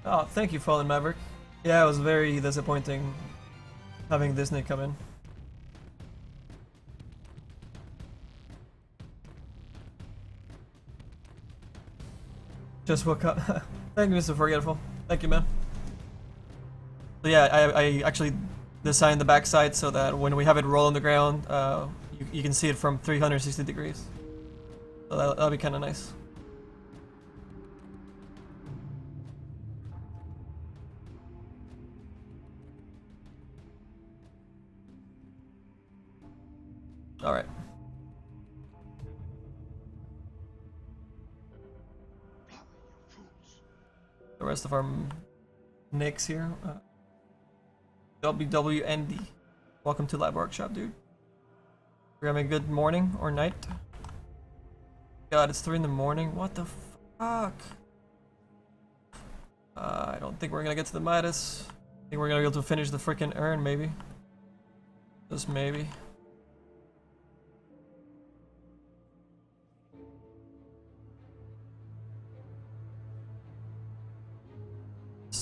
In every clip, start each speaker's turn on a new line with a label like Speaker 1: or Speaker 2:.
Speaker 1: Oh, thank you, Fallen Maverick. Yeah, it was very disappointing having Disney come in. Just woke up. Thank you, Mr. Forgetful. Thank you, man. So yeah, I actually designed the backside so that when we have it roll on the ground, you can see it from 360 degrees. So that'll be kind of nice. All right. The rest of our Naix here. WWND. Welcome to LiveWorkshop, dude. We're having a good morning or night. God, it's 3 in the morning. What the fuck? I don't think we're gonna get to the Midas. I think we're gonna be able to finish the freaking urn, maybe. Just maybe.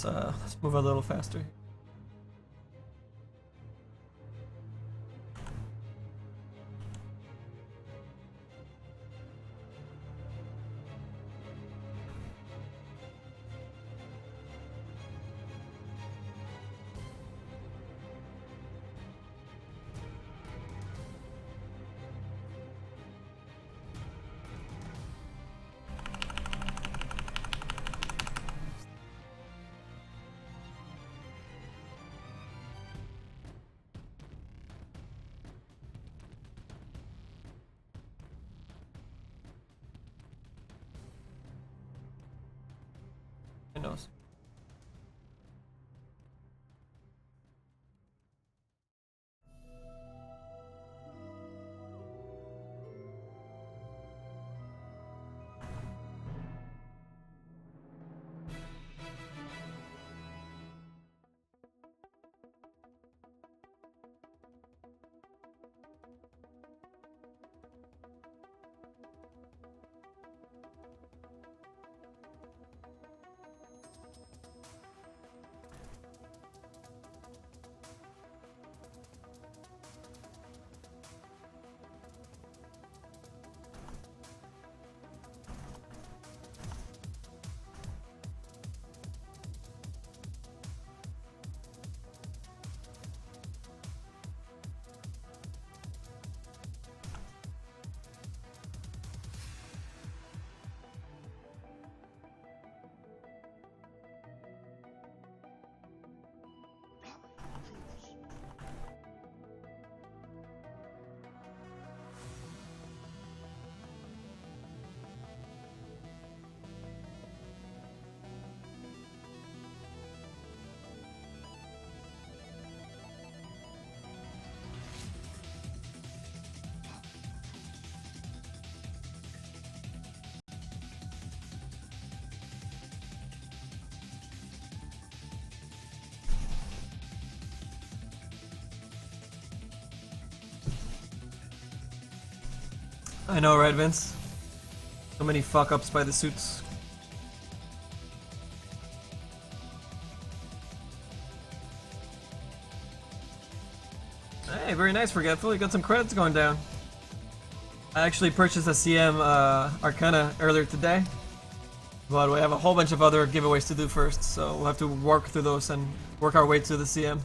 Speaker 1: Let's move a little faster. Who knows? I know, right, Vince? So many fuck ups by the suits. Hey, very nice, Forgetful. You got some credits going down. I actually purchased a CM Arcana earlier today. But we have a whole bunch of other giveaways to do first, so we'll have to work through those and work our way to the CM.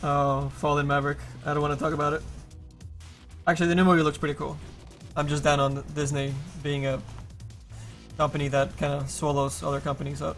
Speaker 1: Oh, Fallen Maverick. I don't want to talk about it. Actually, the new movie looks pretty cool. I'm just down on Disney being a company that kind of swallows other companies up.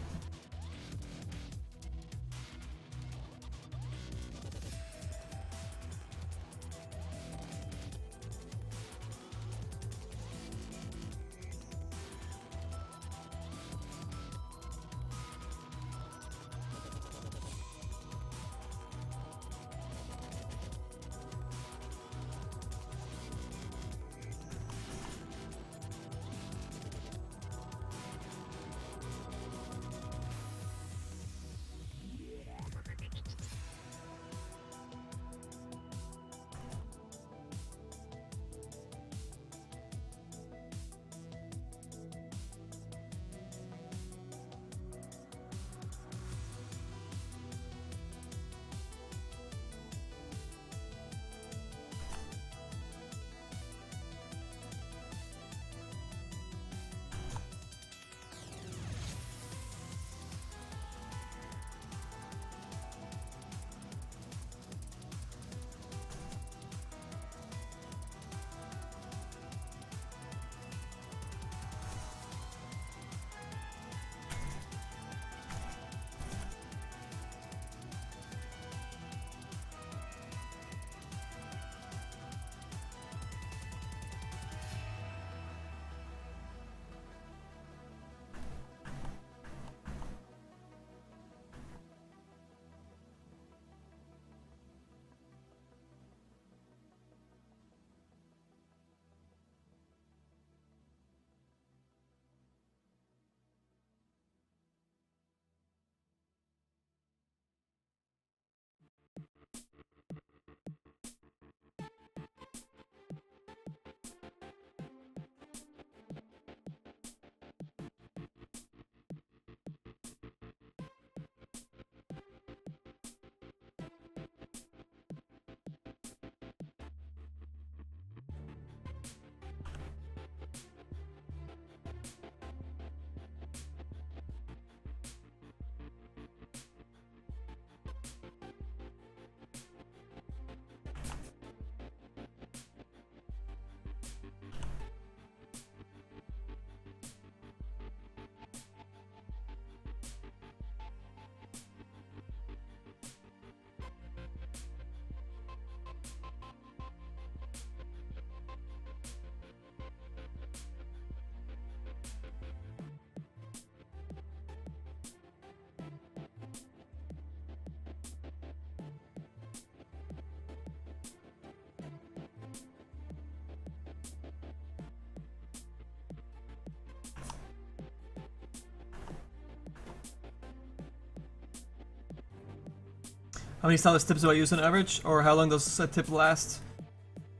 Speaker 1: How many stylus tips do I use on average, or how long does a tip last?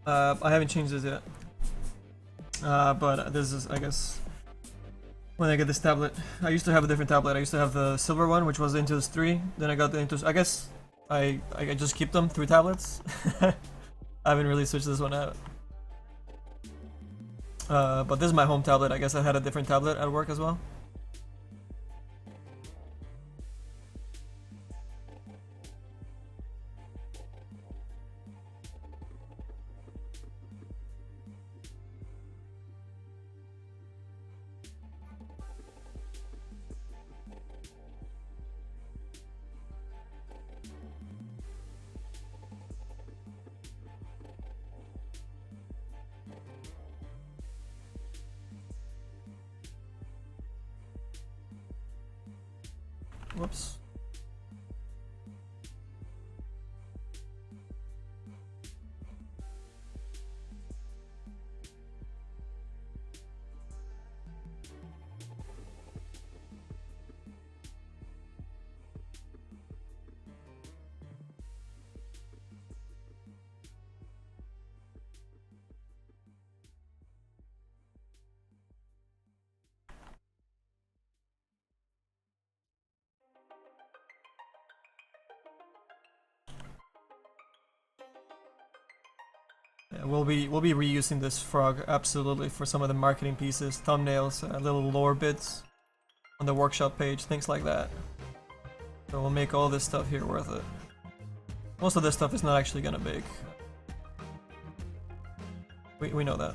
Speaker 1: I haven't changed this yet. But this is, I guess, when I get this tablet. I used to have a different tablet. I used to have the silver one, which was the Intuos 3. Then I got the Intuos. I guess I just keep them through tablets. I haven't really switched this one out. But this is my home tablet. I guess I had a different tablet at work as well. Whoops. Yeah, we'll be reusing this frog absolutely for some of the marketing pieces, thumbnails, little lore bits on the workshop page, things like that. So we'll make all this stuff here worth it. Most of this stuff is not actually gonna bake. We know that.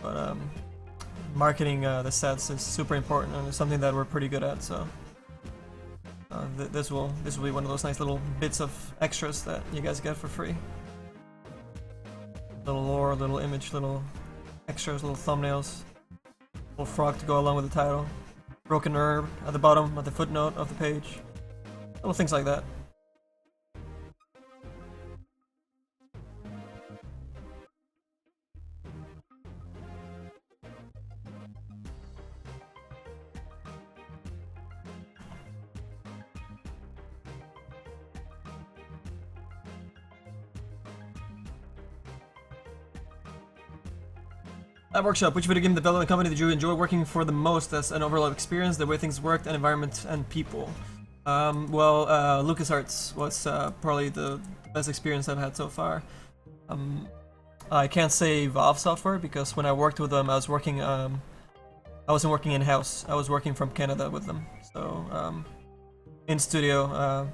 Speaker 1: But marketing the sets is super important, and it's something that we're pretty good at. So this will be one of those nice little bits of extras that you guys get for free. Little lore, little image, little extras, little thumbnails, little frog to go along with the title, broken herb at the bottom, at the footnote of the page, little things like that. LiveWorkshop, which video game development company did you enjoy working for the most as an overall experience, the way things worked, and environment and people? Well, LucasArts was probably the best experience I've had so far. I can't say Valve Software because when I worked with them, I was working. I wasn't working in-house. I was working from Canada with them. So in studio,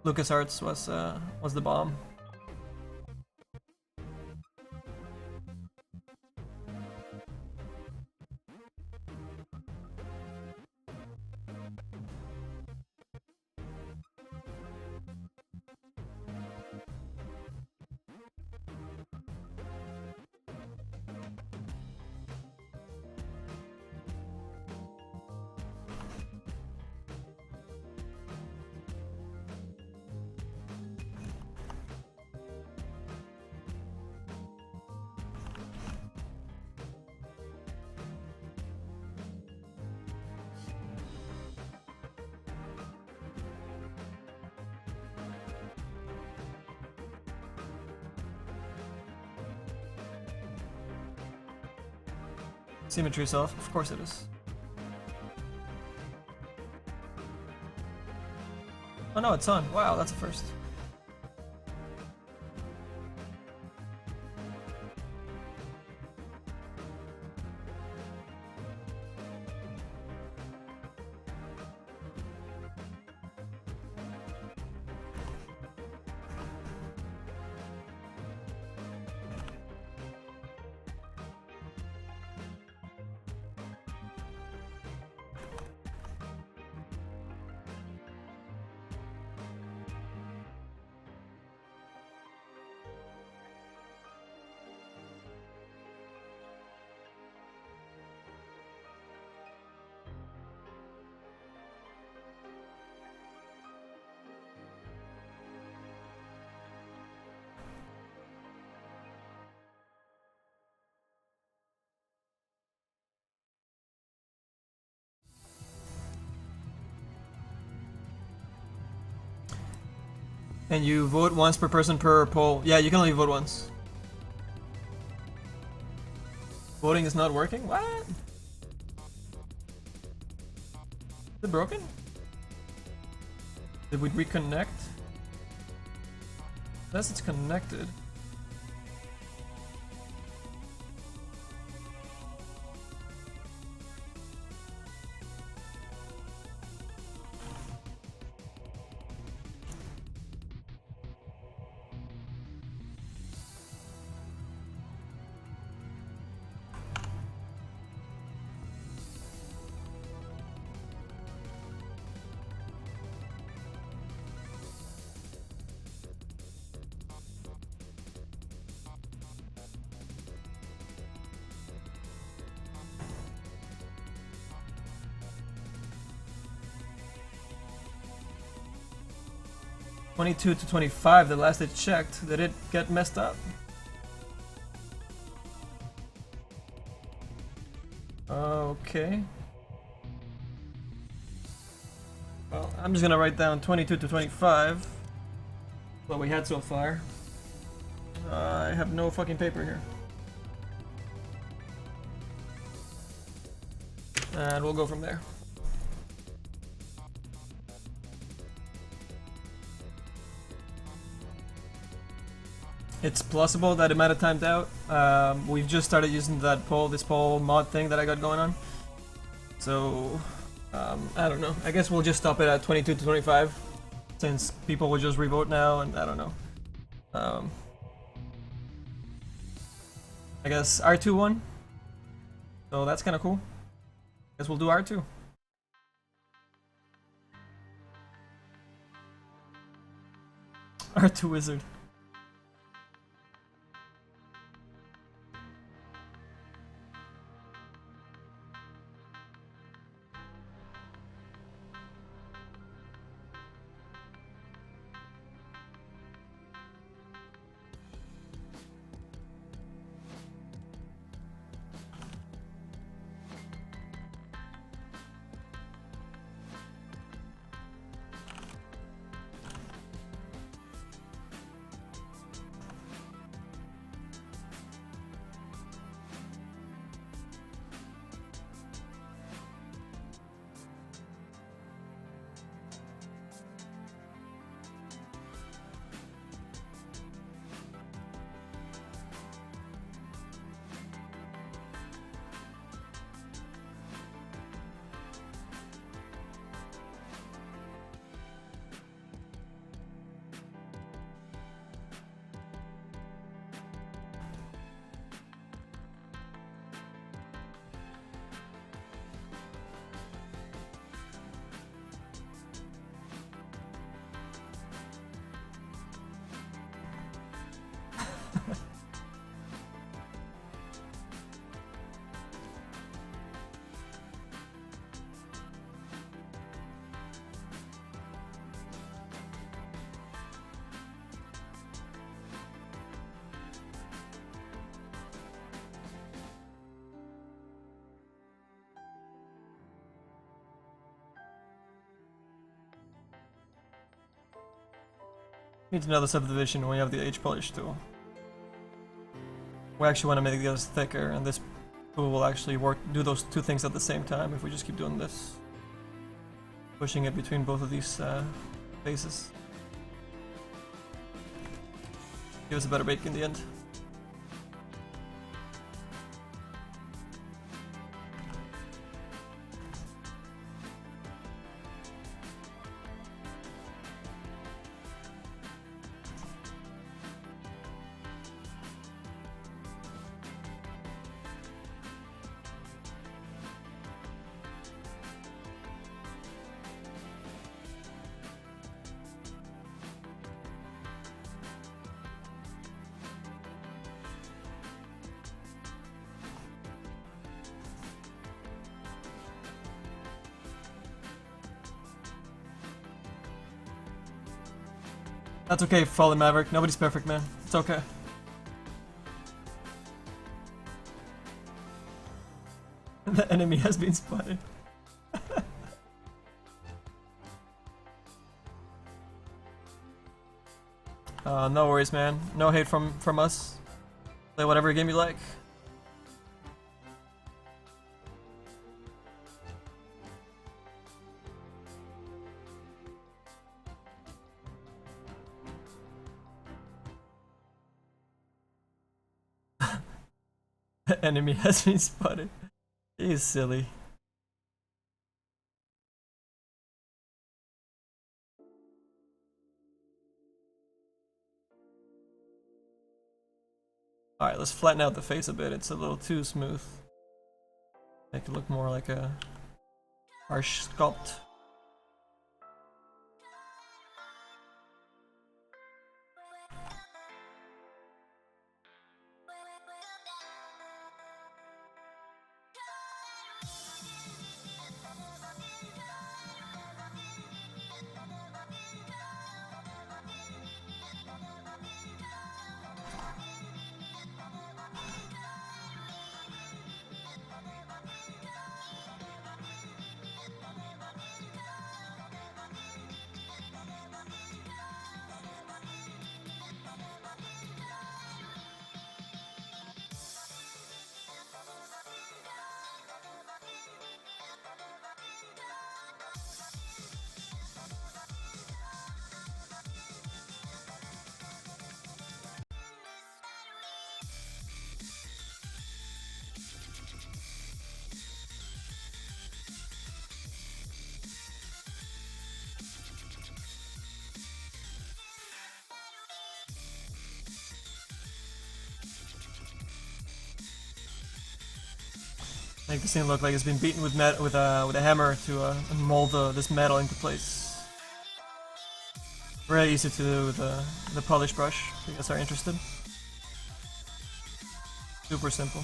Speaker 1: LucasArts was the bomb. Symmetry self, of course it is. Oh no, it's on. Wow, that's a first. And you vote once per person per poll. Yeah, you can only vote once. Voting is not working? What? Is it broken? Did we reconnect? Unless it's connected. (22 to 25), the last I checked. Did it get messed up? Okay. Well, I'm just gonna write down 22 to 25. What we had so far. I have no fucking paper here. And we'll go from there. It's plausible that it might have timed out. We've just started using that this poll mod thing that I got going on. So, I don't know. I guess we'll just stop it at 22 to 25, since people will just revote now, and I don't know. I guess R2 won. So that's kind of cool. Guess we'll do R2. R2 wizard. Needs another subdivision when you have the H polish tool. We actually want to make this thicker, and this tool will actually do those two things at the same time if we just keep doing this. Pushing it between both of these faces. Give us a better bake in the end. That's okay, Fallen Maverick. Nobody's perfect, man. It's okay. The enemy has been spotted. No worries, man. No hate from us. Play whatever game you like. Enemy has been spotted. He's silly. Alright, let's flatten out the face a bit. It's a little too smooth. Make it look more like a harsh sculpt. Make the scene look like it's been beaten with a hammer to mold this metal into place. Really easy to do with the polish brush, if you guys are interested. Super simple.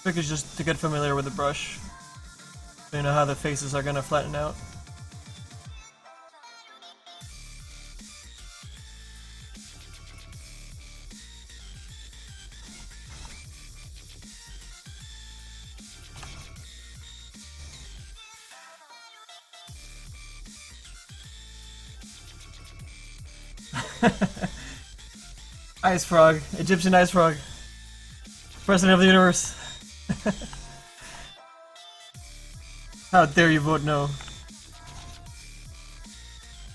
Speaker 1: Trick is just to get familiar with the brush, so you know how the faces are gonna flatten out. Ice Frog, Egyptian Ice Frog, President of the Universe. How dare you vote no?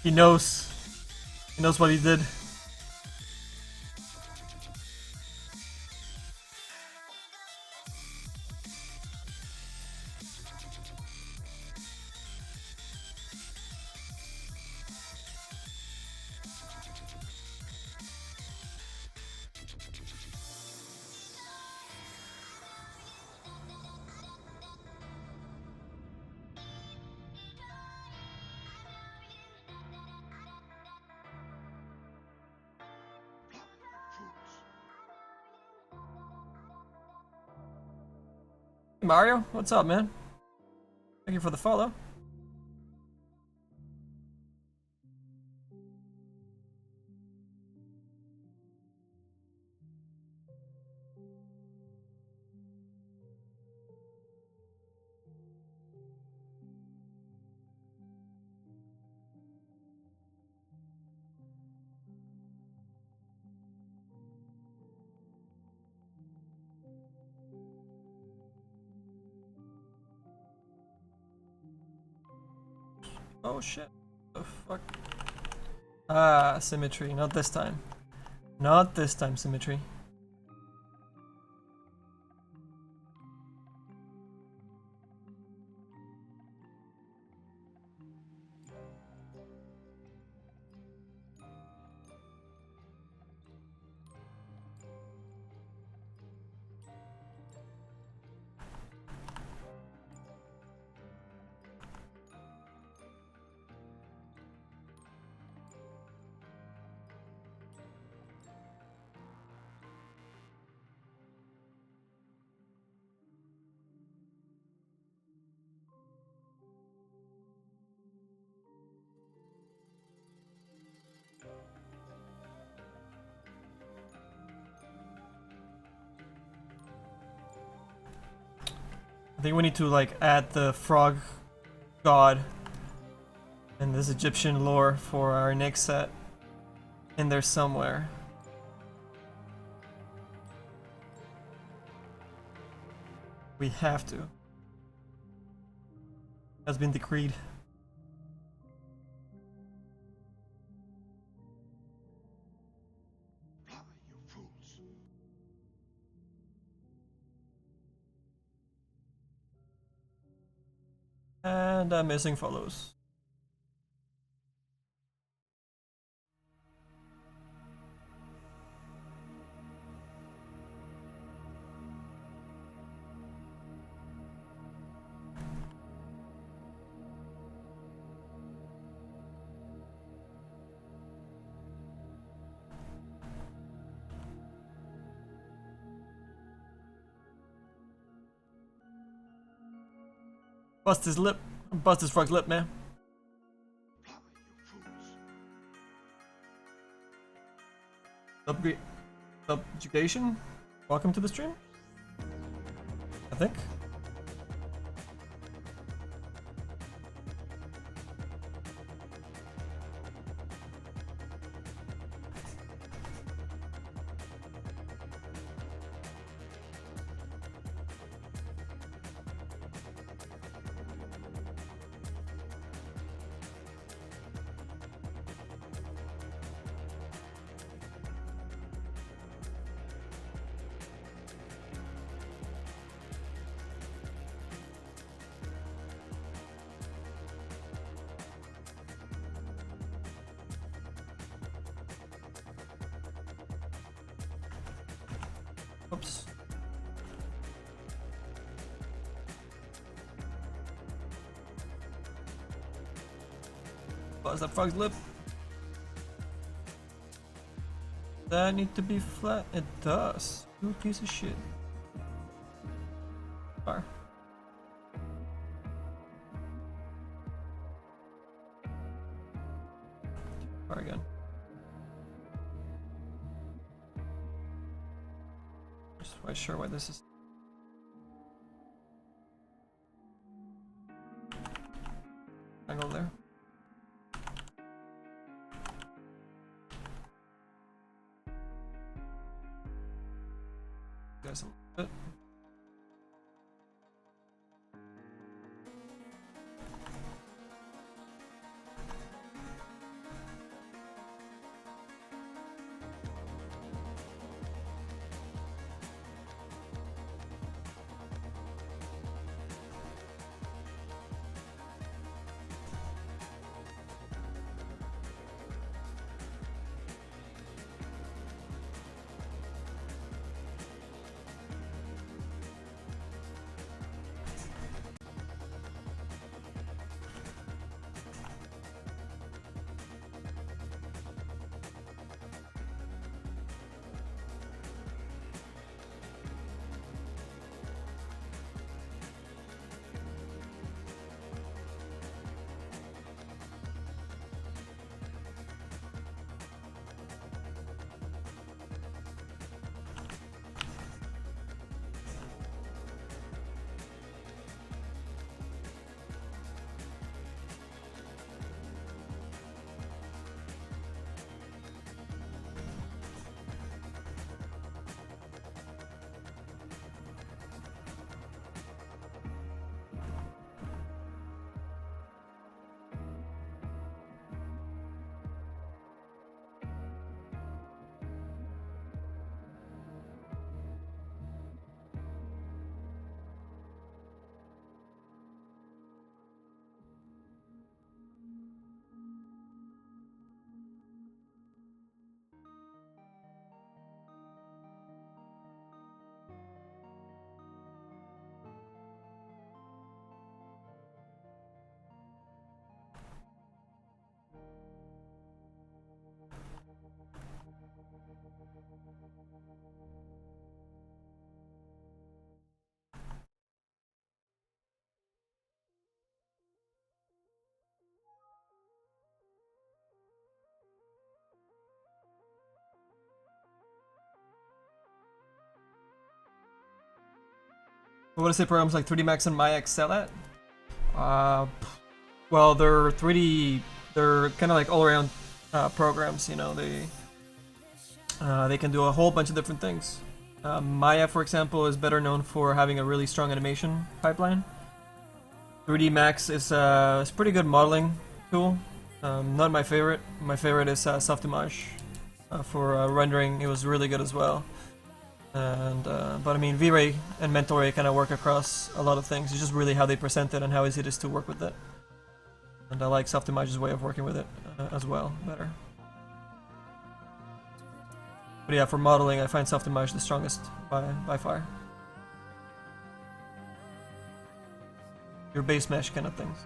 Speaker 1: He knows. He knows what he did. Mario, what's up, man? Thank you for the follow. Oh shit. The fuck? Ah, symmetry. Not this time. Not this time, symmetry. I think we need to like add the frog god and this Egyptian lore for our Naix set in there somewhere. We have to. Has been decreed. And missing follows. Bust his lip. Bust his frog's lip, man. Subjugation? Welcome to the stream? I think. Oops. Buzz that frog's lip. Does that need to be flat? It does. You piece of shit. Far. Far again. Just quite sure why this is. Angle there. Guys, a little bit. What do I say programs like 3D Max and Maya excel at? Well, they're 3D. They're kind of like all-around programs. You know, they can do a whole bunch of different things. Maya, for example, is better known for having a really strong animation pipeline. 3D Max is a pretty good modeling tool. Not my favorite. My favorite is Softimage for rendering. It was really good as well. And but I mean, V-Ray and Mental Ray kind of work across a lot of things. It's just really how they present it and how easy it is to work with it. And I like Softimage's way of working with it as well better. But yeah, for modeling, I find Softimage the strongest by far. Your base mesh kind of things.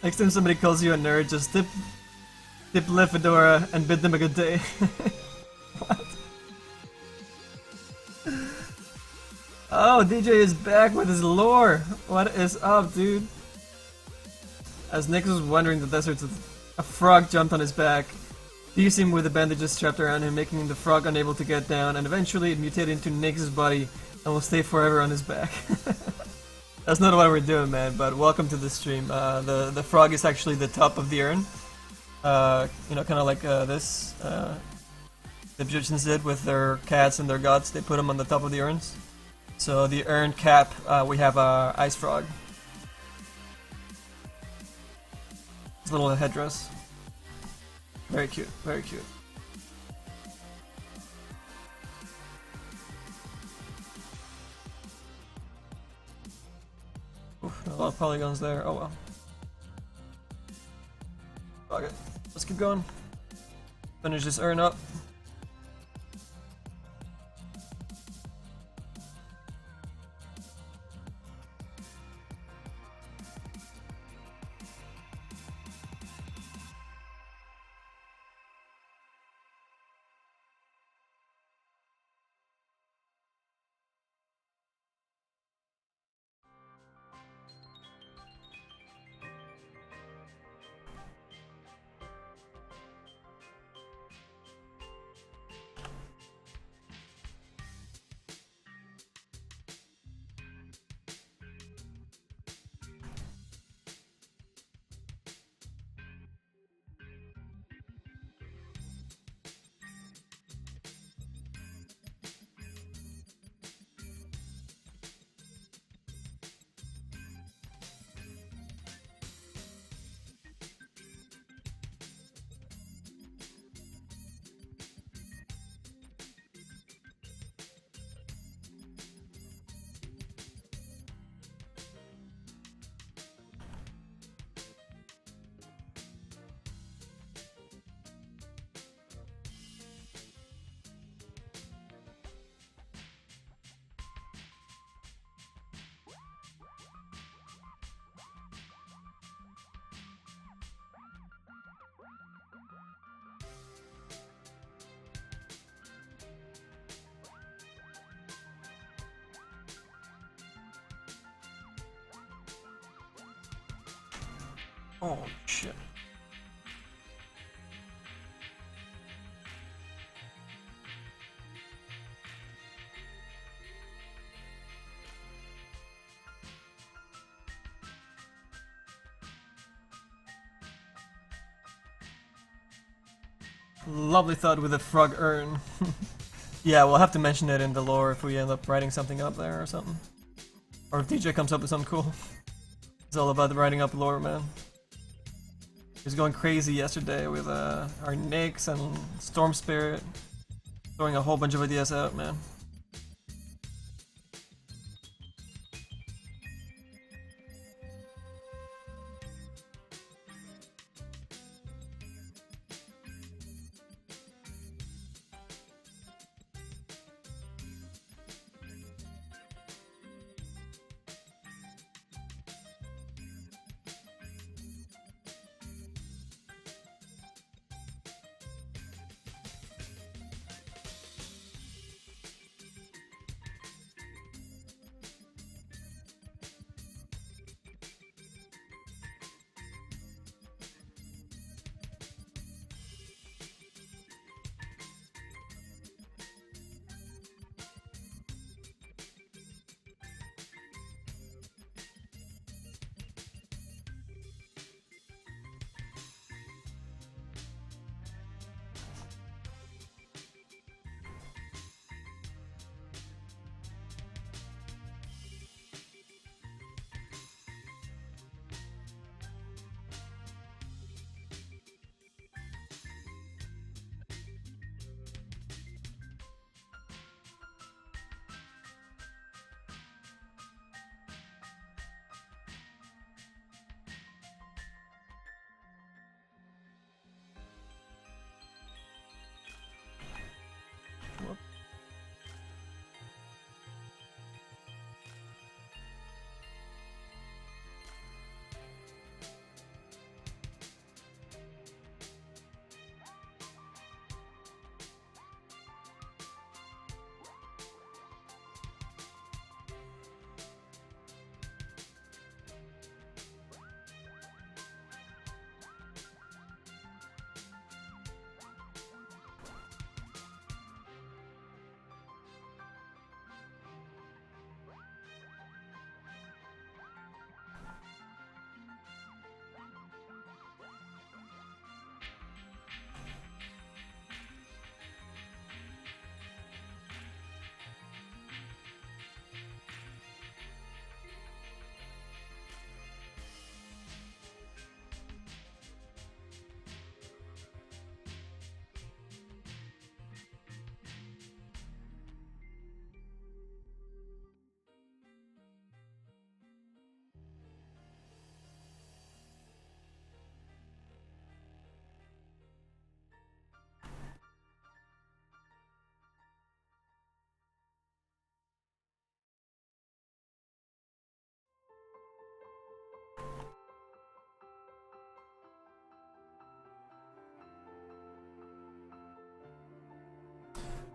Speaker 1: Next time somebody calls you a nerd, just tip left Fedora and bid them a good day. What? Oh, DJ is back with his lore. What is up, dude? As Nick was wandering the desert, a frog jumped on his back, piercing him with the bandages strapped around him, making the frog unable to get down, and eventually it mutated into Nix's body and will stay forever on his back. That's not what we're doing, man, but welcome to the stream. The frog is actually the top of the urn. You know, kind of like this. The Egyptians did with their cats and their gods. They put them on the top of the urns. So the urn cap, we have a ice frog. His little headdress. Very cute, very cute. Oof, a lot of polygons there. Oh well. Fuck it. Let's keep going. Finish this urn up. Oh shit. Lovely thought with a frog urn. Yeah, we'll have to mention it in the lore if we end up writing something up there or something. Or if DJ comes up with something cool. It's all about the writing up lore, man. He was going crazy yesterday with our Naix and Storm Spirit. Throwing a whole bunch of ideas out, man.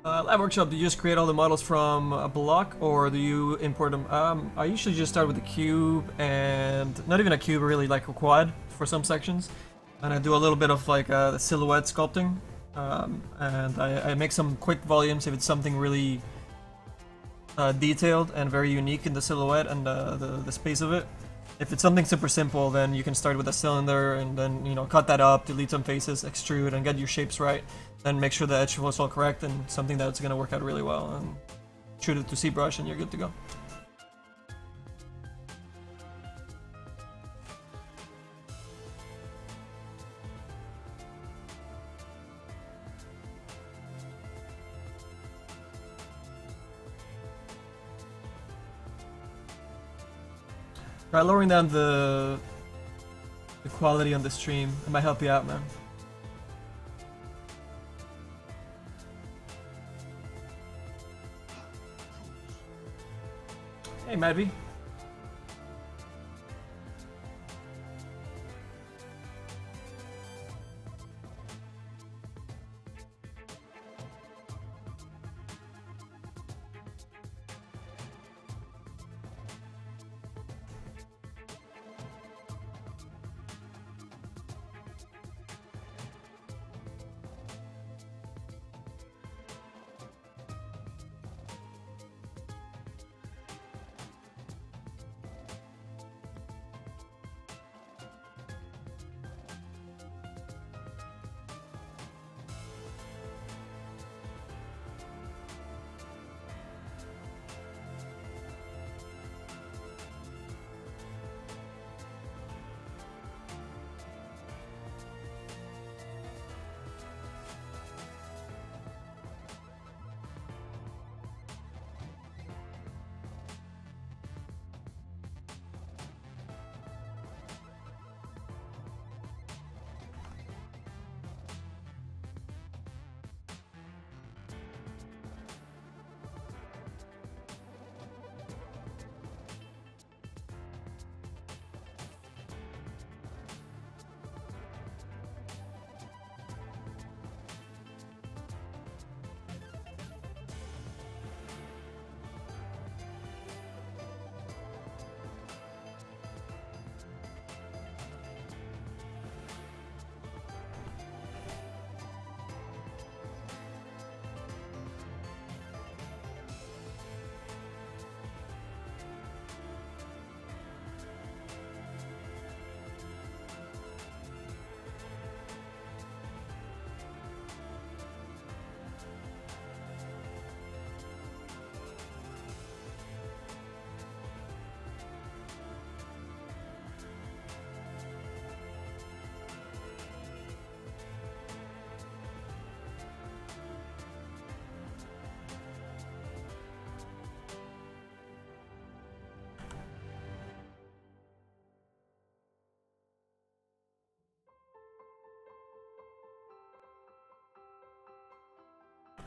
Speaker 1: LiveWorkshop, do you just create all the models from a block, or do you import them? I usually just start with a cube, and not even a cube, really, like a quad for some sections. And I do a little bit of like the silhouette sculpting, and I make some quick volumes if it's something really detailed and very unique in the silhouette and the space of it. If it's something super simple, then you can start with a cylinder and then, you know, cut that up, delete some faces, extrude, and get your shapes right. Then make sure the edge was all correct and something that's going to work out really well. And shoot it to Zbrush and you're good to go. Try lowering down the quality on the stream. It might help you out, man. Hey, Madby.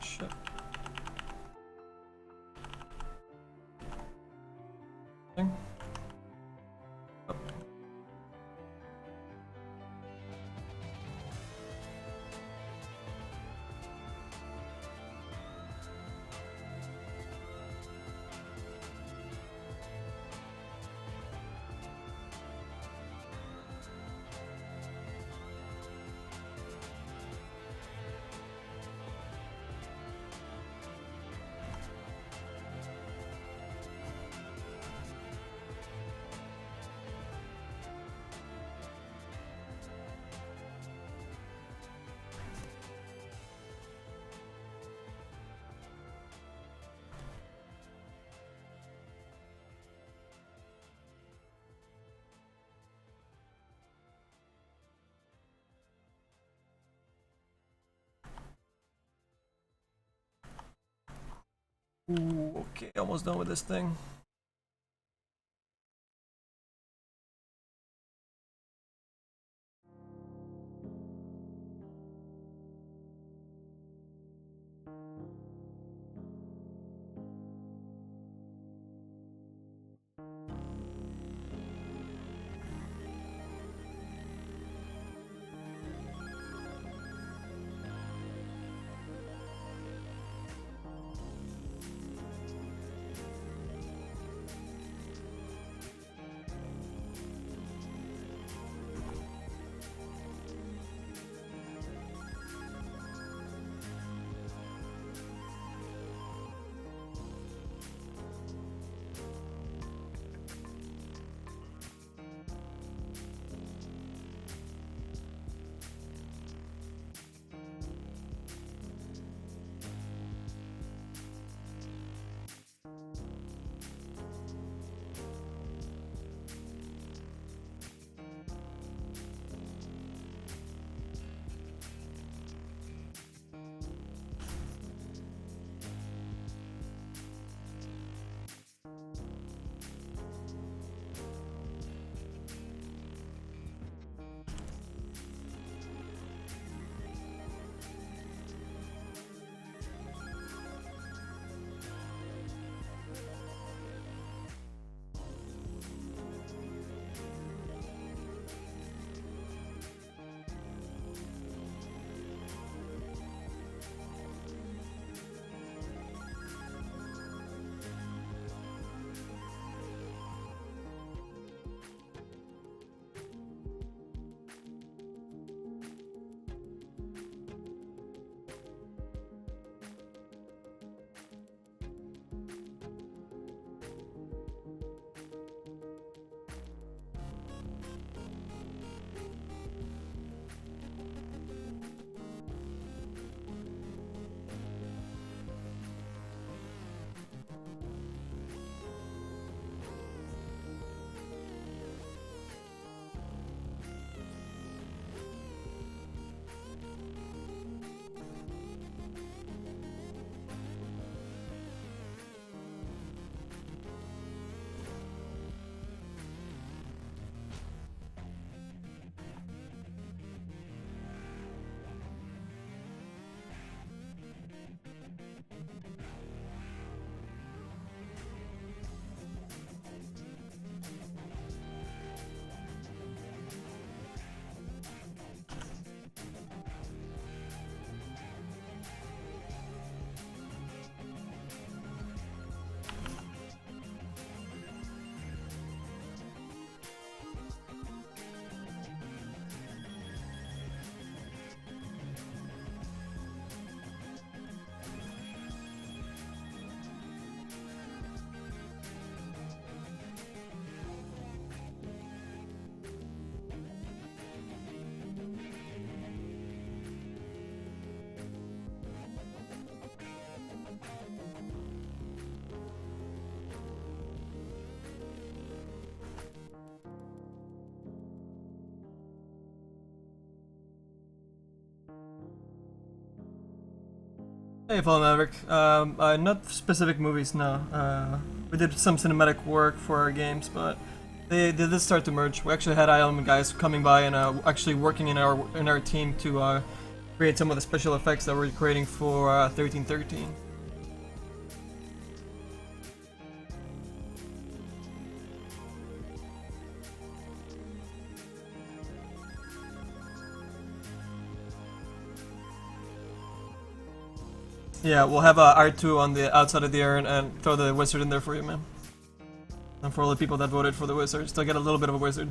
Speaker 1: Shit. Thing. Oh. Ooh, okay, almost done with this thing. Hey, Fellow Maverick. Not specific movies, no. We did some cinematic work for our games, but they did start to merge. We actually had ILM guys coming by and actually working in our team to create some of the special effects that we're creating for 1313. Yeah, we'll have R2 on the outside of the urn and throw the wizard in there for you, man. And for all the people that voted for the wizard, still get a little bit of a wizard.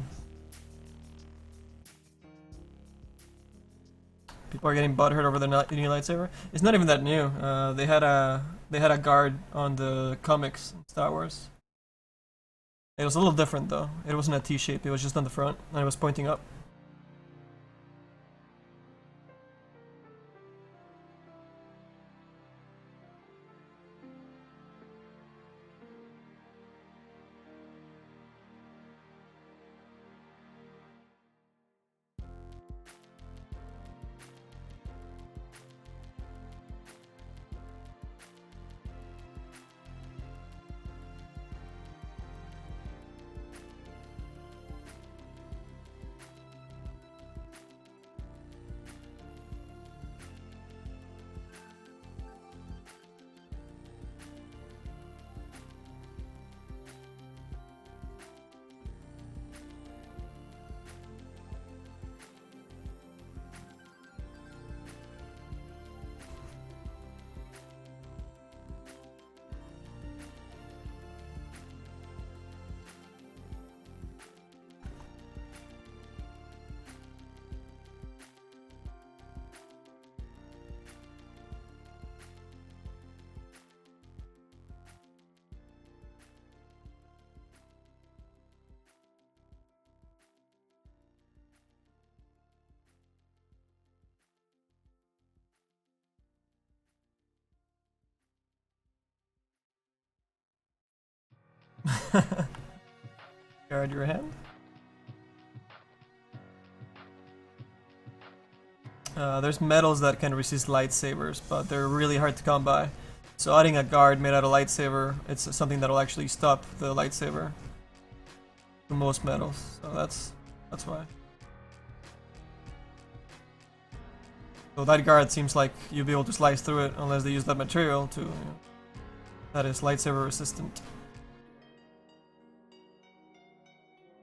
Speaker 1: People are getting butthurt over the new lightsaber. It's not even that new. They had a guard on the comics in Star Wars. It was a little different though. It wasn't a T shape. It was just on the front and it was pointing up. Guard your hand. There's metals that can resist lightsabers, but they're really hard to come by. So adding a guard made out of lightsaber, it's something that'll actually stop the lightsaber for most metals. So that's why. So that guard seems like you'll be able to slice through it unless they use that material to, that is lightsaber resistant.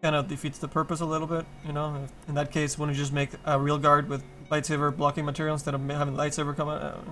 Speaker 1: Kind of defeats the purpose a little bit, you know. In that case, wouldn't you just make a real guard with lightsaber blocking material instead of having lightsaber come out?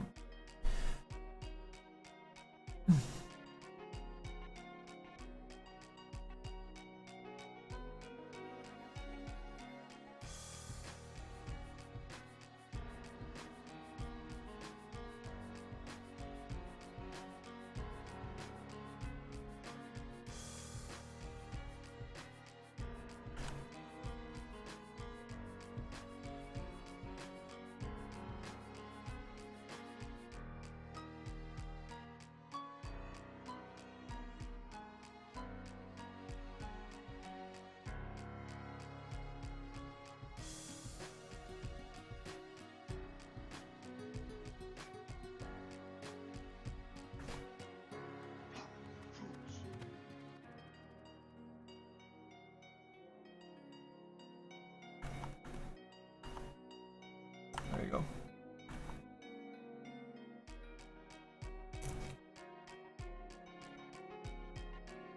Speaker 1: There you go.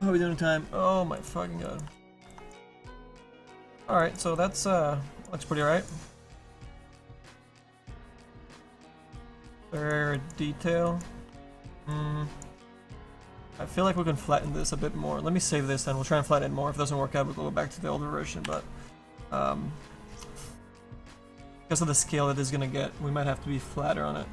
Speaker 1: How are we doing in time? Oh my fucking god. Alright, so that's looks pretty alright. Fair detail. I feel like we can flatten this a bit more. Let me save this and we'll try and flatten it more. If it doesn't work out, we'll go back to the older version, but because of the scale it is gonna get, we might have to be flatter on it.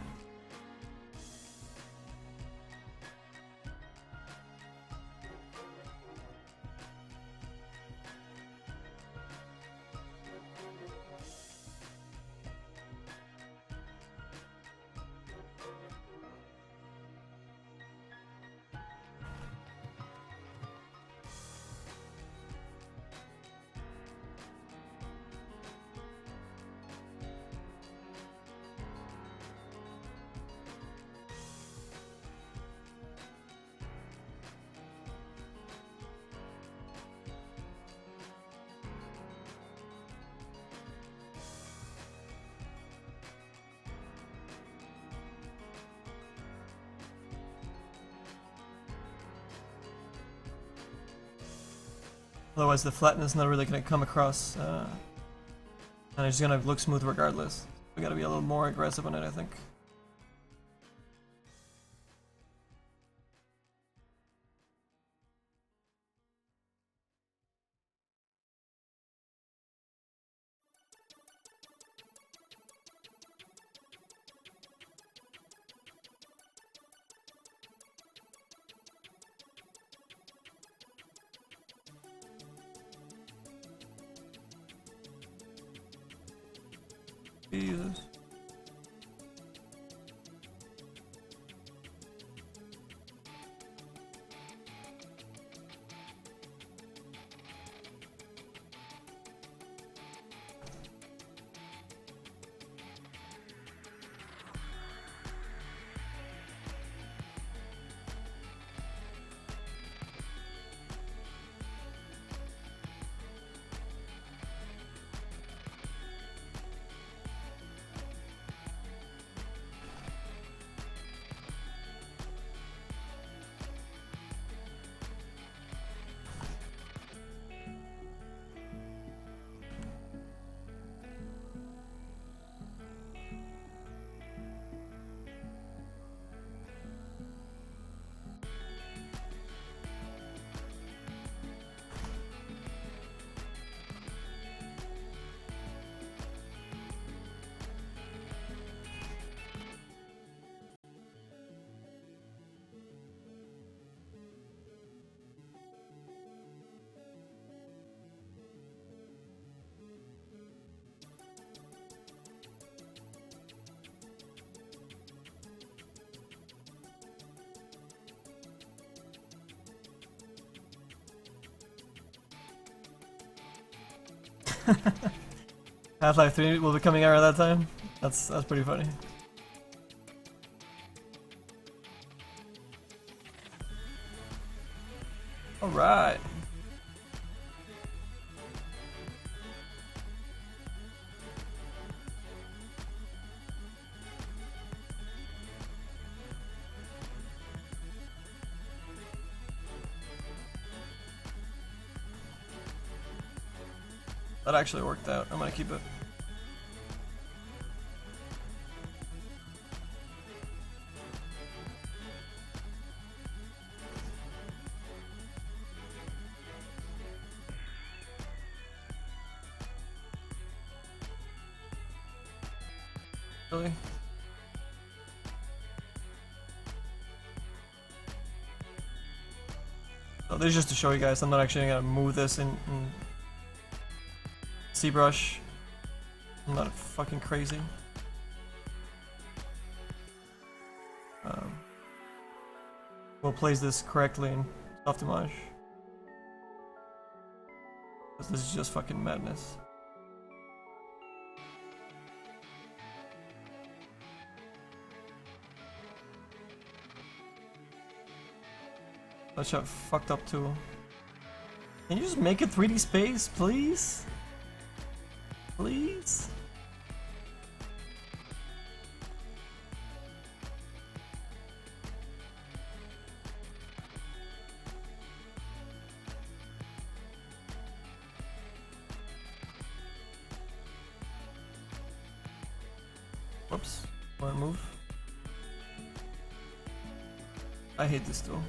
Speaker 1: Otherwise, the flatness is not really going to come across, and it's going to look smooth regardless. We got to be a little more aggressive on it, I think. Jesus. Half-Life 3 will be coming out around that time. That's pretty funny. All right. That actually worked out. I'm gonna keep it. Really? So this is just to show you guys. I'm not actually gonna move this in Zbrush. I'm not fucking crazy. We'll place this correctly in Softimage. Because this is just fucking madness. That shot fucked up too. Can you just make it 3D space, please? Please? Whoops. Wanna move? I hate this tool.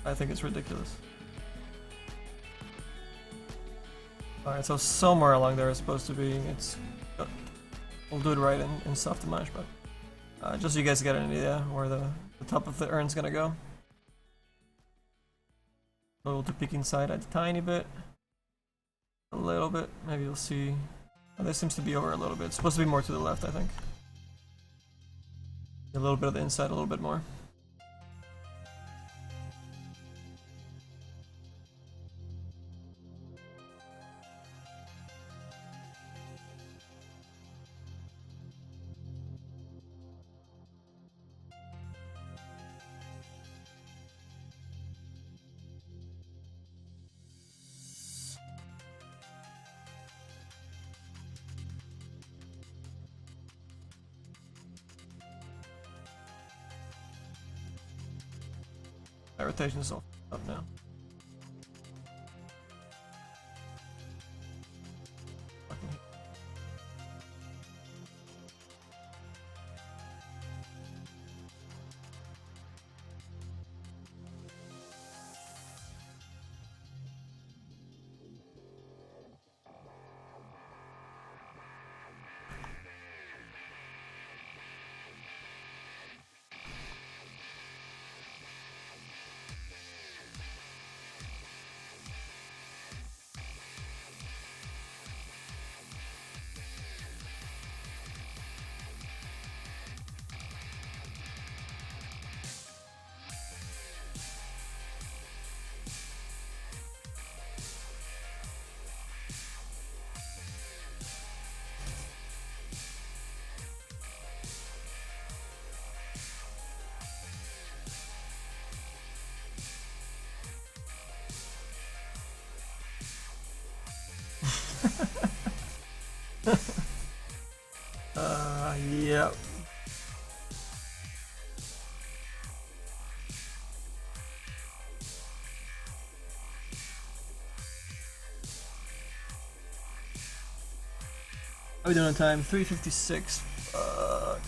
Speaker 1: I think it's ridiculous. Alright, so somewhere along there is supposed to be. We'll do it right in Softimage, but just so you guys get an idea where the top of the urn's gonna go. A little to peek inside a tiny bit. A little bit. Maybe you'll see. Oh, this seems to be over a little bit. It's supposed to be more to the left, I think. A little bit of the inside, a little bit more. My rotation is all up now. Yep. How are we doing on time? 3:56. Fuck.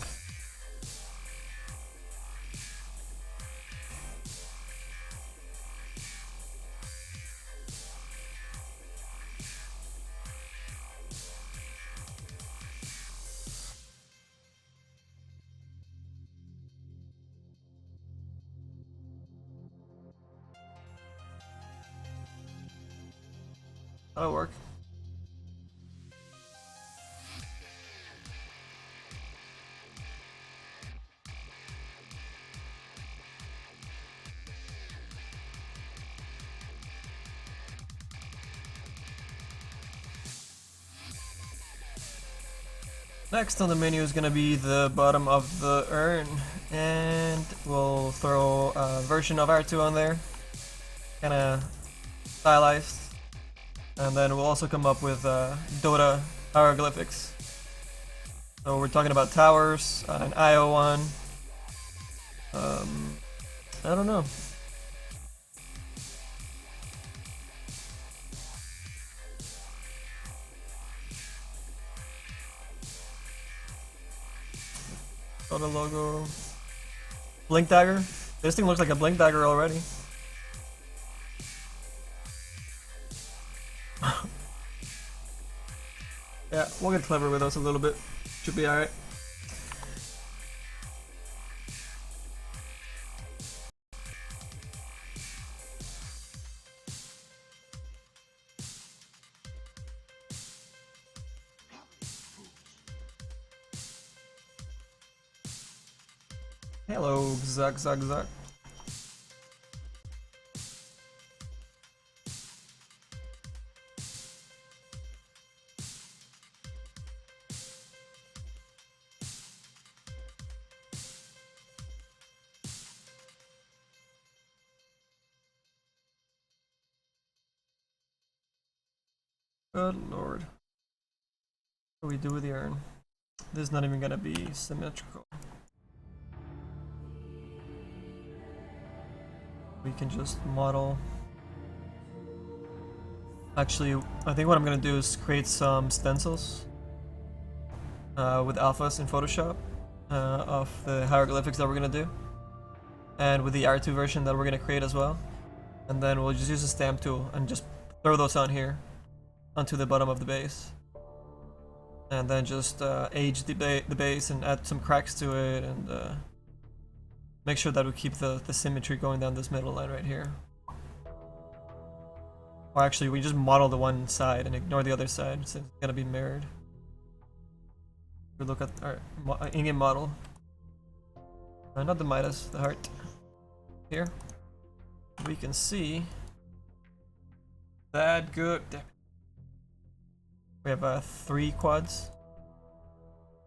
Speaker 1: That'll work. Next on the menu is gonna be the bottom of the urn, and we'll throw a version of R2 on there, kinda stylized, and then we'll also come up with Dota hieroglyphics. So we're talking about towers, an IO one. I don't know. Got a logo. Blink dagger. This thing looks like a blink dagger already. Yeah, we'll get clever with us a little bit. Should be alright. Hello, Zak. Good lord. What do we do with the urn? This is not even gonna be symmetrical. We can just model. Actually, I think what I'm gonna do is create some stencils with alphas in Photoshop of the hieroglyphics that we're gonna do, and with the R2 version that we're gonna create as well. And then we'll just use the stamp tool and just throw those on here, onto the bottom of the base, and then just age the base and add some cracks to it, and make sure that we keep the symmetry going down this middle line right here. Or actually, we just model the one side and ignore the other side since it's gonna be mirrored. We look at our in-game model. Not the Midas, the heart. Here, we can see that good. Damn it. We have 3 quads,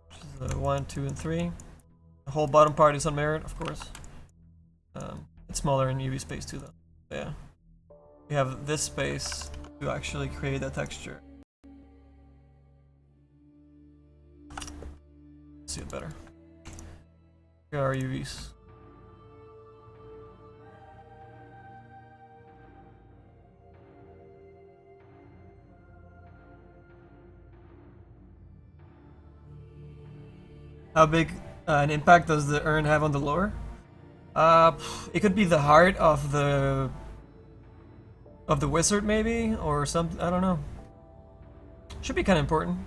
Speaker 1: which is 1, 2, and 3. The whole bottom part is unmirrored, of course. It's smaller in UV space too, though. So yeah, we have this space to actually create that texture. See it better. Here are UVs. How big an impact does the urn have on the lore? It could be the heart of the wizard, maybe, or something. I don't know. Should be kind of important.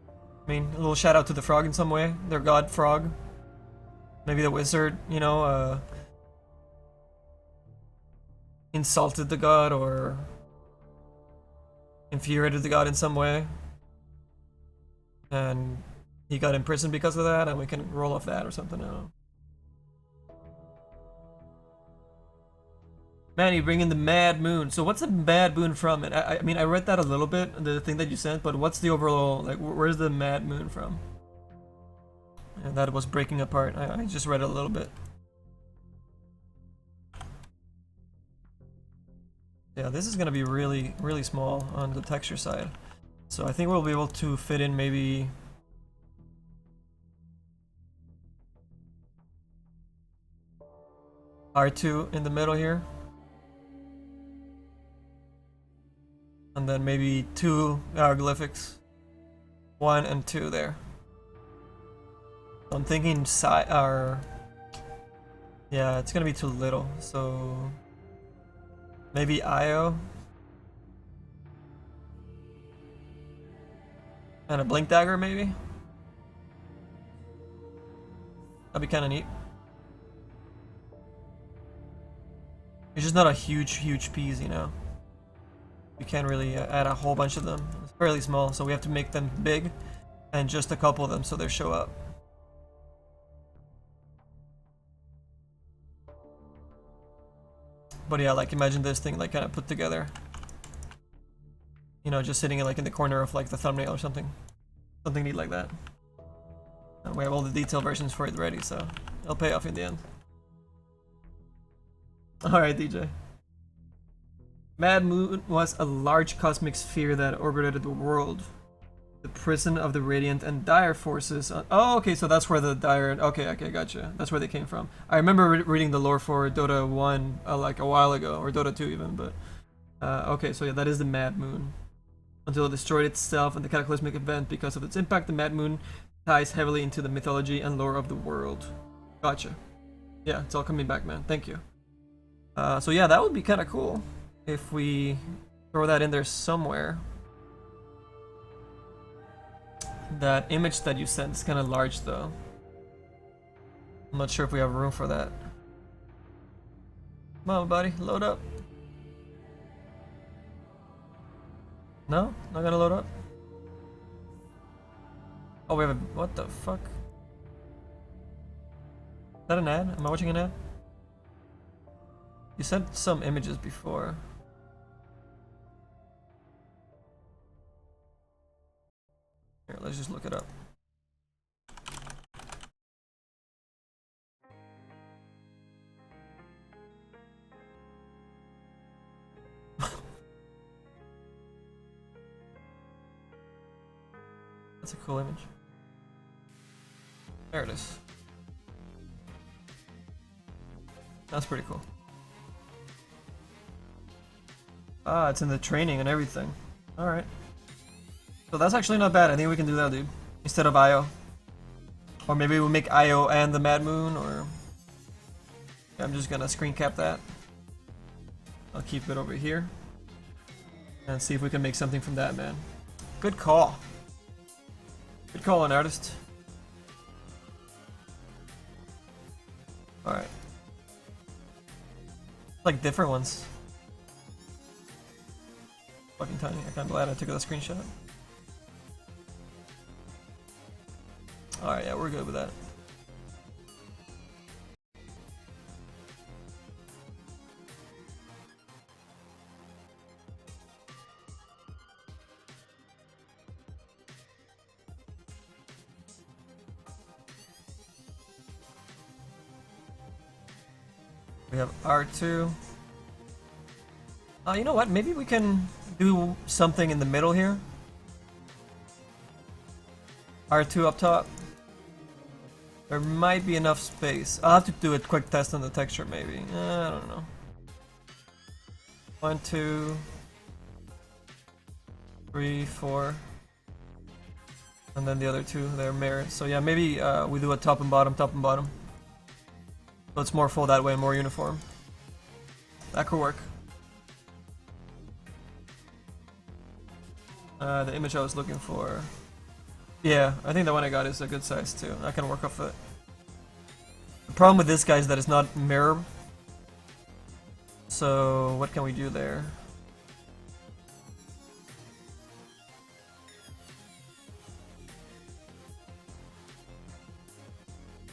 Speaker 1: I mean, a little shout out to the frog in some way. Their god frog. Maybe the wizard, you know, insulted the god or infuriated the god in some way, and he got imprisoned because of that, and we can roll off that or something. I don't know. Man, you bring in the Mad Moon. So what's the Mad Moon from? And I mean, I read that a little bit, the thing that you sent, but what's the overall, like, where's the Mad Moon from? And that was breaking apart. I just read it a little bit. Yeah, this is gonna be really, really small on the texture side. So I think we'll be able to fit in maybe R2 in the middle here. And then maybe 2 hieroglyphics. 1 and 2 there. I'm thinking yeah, it's gonna be too little, so maybe IO. And a blink dagger, maybe? That'd be kinda neat. It's just not a huge piece, you know? We can't really add a whole bunch of them. It's fairly small, so we have to make them big and just a couple of them so they show up. But yeah, like imagine this thing like kind of put together. You know, just sitting like in the corner of like the thumbnail or something. Something neat like that. And we have all the detailed versions for it ready, so it'll pay off in the end. Alright, DJ. Mad Moon was a large cosmic sphere that orbited the world. The prison of the Radiant and Dire forces. Oh, okay, so that's where the Dire... Okay, gotcha. That's where they came from. I remember reading the lore for Dota 1 like a while ago, or Dota 2 even, but... okay, so yeah, that is the Mad Moon. Until it destroyed itself in the cataclysmic event. Because of its impact, the Mad Moon ties heavily into the mythology and lore of the world. Gotcha. Yeah, it's all coming back, man. Thank you. So yeah, that would be kind of cool if we throw that in there somewhere. That image that you sent is kind of large though. I'm not sure if we have room for that. Come on, buddy, load up. No? Not gonna load up? Oh, we have a... What the fuck? Is that an ad? Am I watching an ad? You sent some images before. Here, let's just look it up. That's a cool image. There it is. That's pretty cool. Ah, it's in the training and everything. Alright. So that's actually not bad. I think we can do that, dude. Instead of IO. Or maybe we'll make IO and the Mad Moon, or... Yeah, I'm just gonna screen cap that. I'll keep it over here. And see if we can make something from that, man. Good call. Good call on artist. Alright. Like different ones. Fucking tiny. I'm kinda glad I took that screenshot. Alright, yeah, we're good with that. We have R2. You know what? Maybe we can do something in the middle here. R2 up top. There might be enough space. I'll have to do a quick test on the texture, maybe. I don't know. 1, 2, 3, 4. And then the other two, they're mirrored. So yeah, maybe we do a top and bottom, top and bottom. So it's more full that way, more uniform. That could work. The image I was looking for. Yeah, I think the one I got is a good size too. I can work off it. The problem with this guy is that it's not mirror. So what can we do there?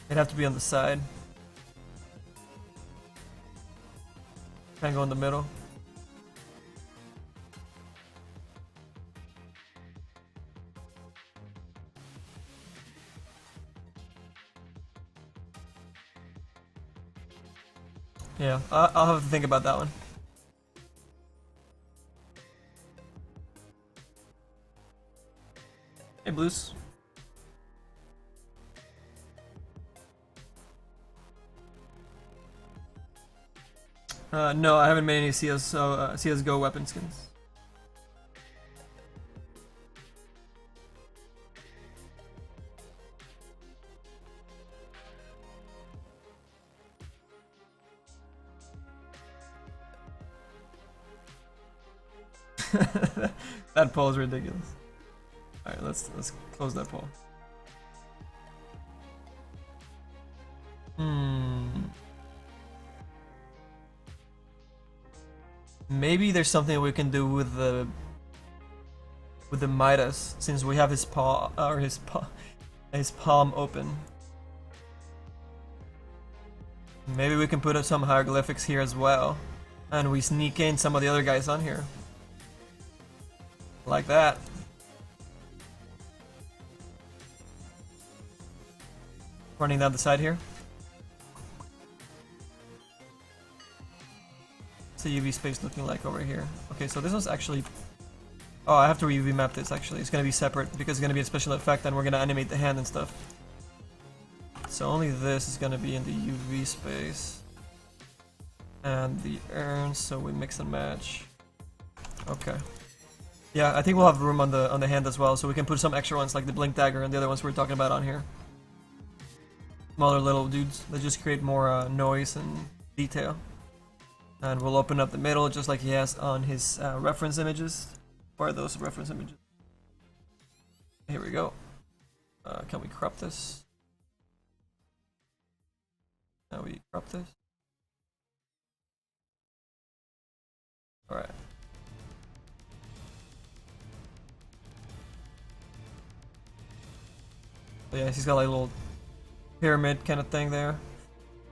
Speaker 1: It'd have to be on the side. Can't go in the middle. Yeah, I'll have to think about that one. Hey, Blues. No, I haven't made any CSGO weapon skins. That poll is ridiculous. Alright, let's close that poll. Maybe there's something we can do with the Midas, since we have his paw or his palm open. Maybe we can put up some hieroglyphics here as well, and we sneak in some of the other guys on here, like that. Running down the side here. What's the UV space looking like over here? Okay, so this was actually... Oh, I have to UV map this actually. It's gonna be separate because it's gonna be a special effect and we're gonna animate the hand and stuff. So only this is gonna be in the UV space. And the urns, so we mix and match. Okay. Yeah, I think we'll have room on the hand as well, so we can put some extra ones like the blink dagger and the other ones we're talking about on here. Smaller little dudes that just create more noise and detail. And we'll open up the middle just like he has on his reference images. Where are those reference images? Here we go. Can we crop this? Now we crop this. Alright. So yeah, he's got like a little pyramid kind of thing there.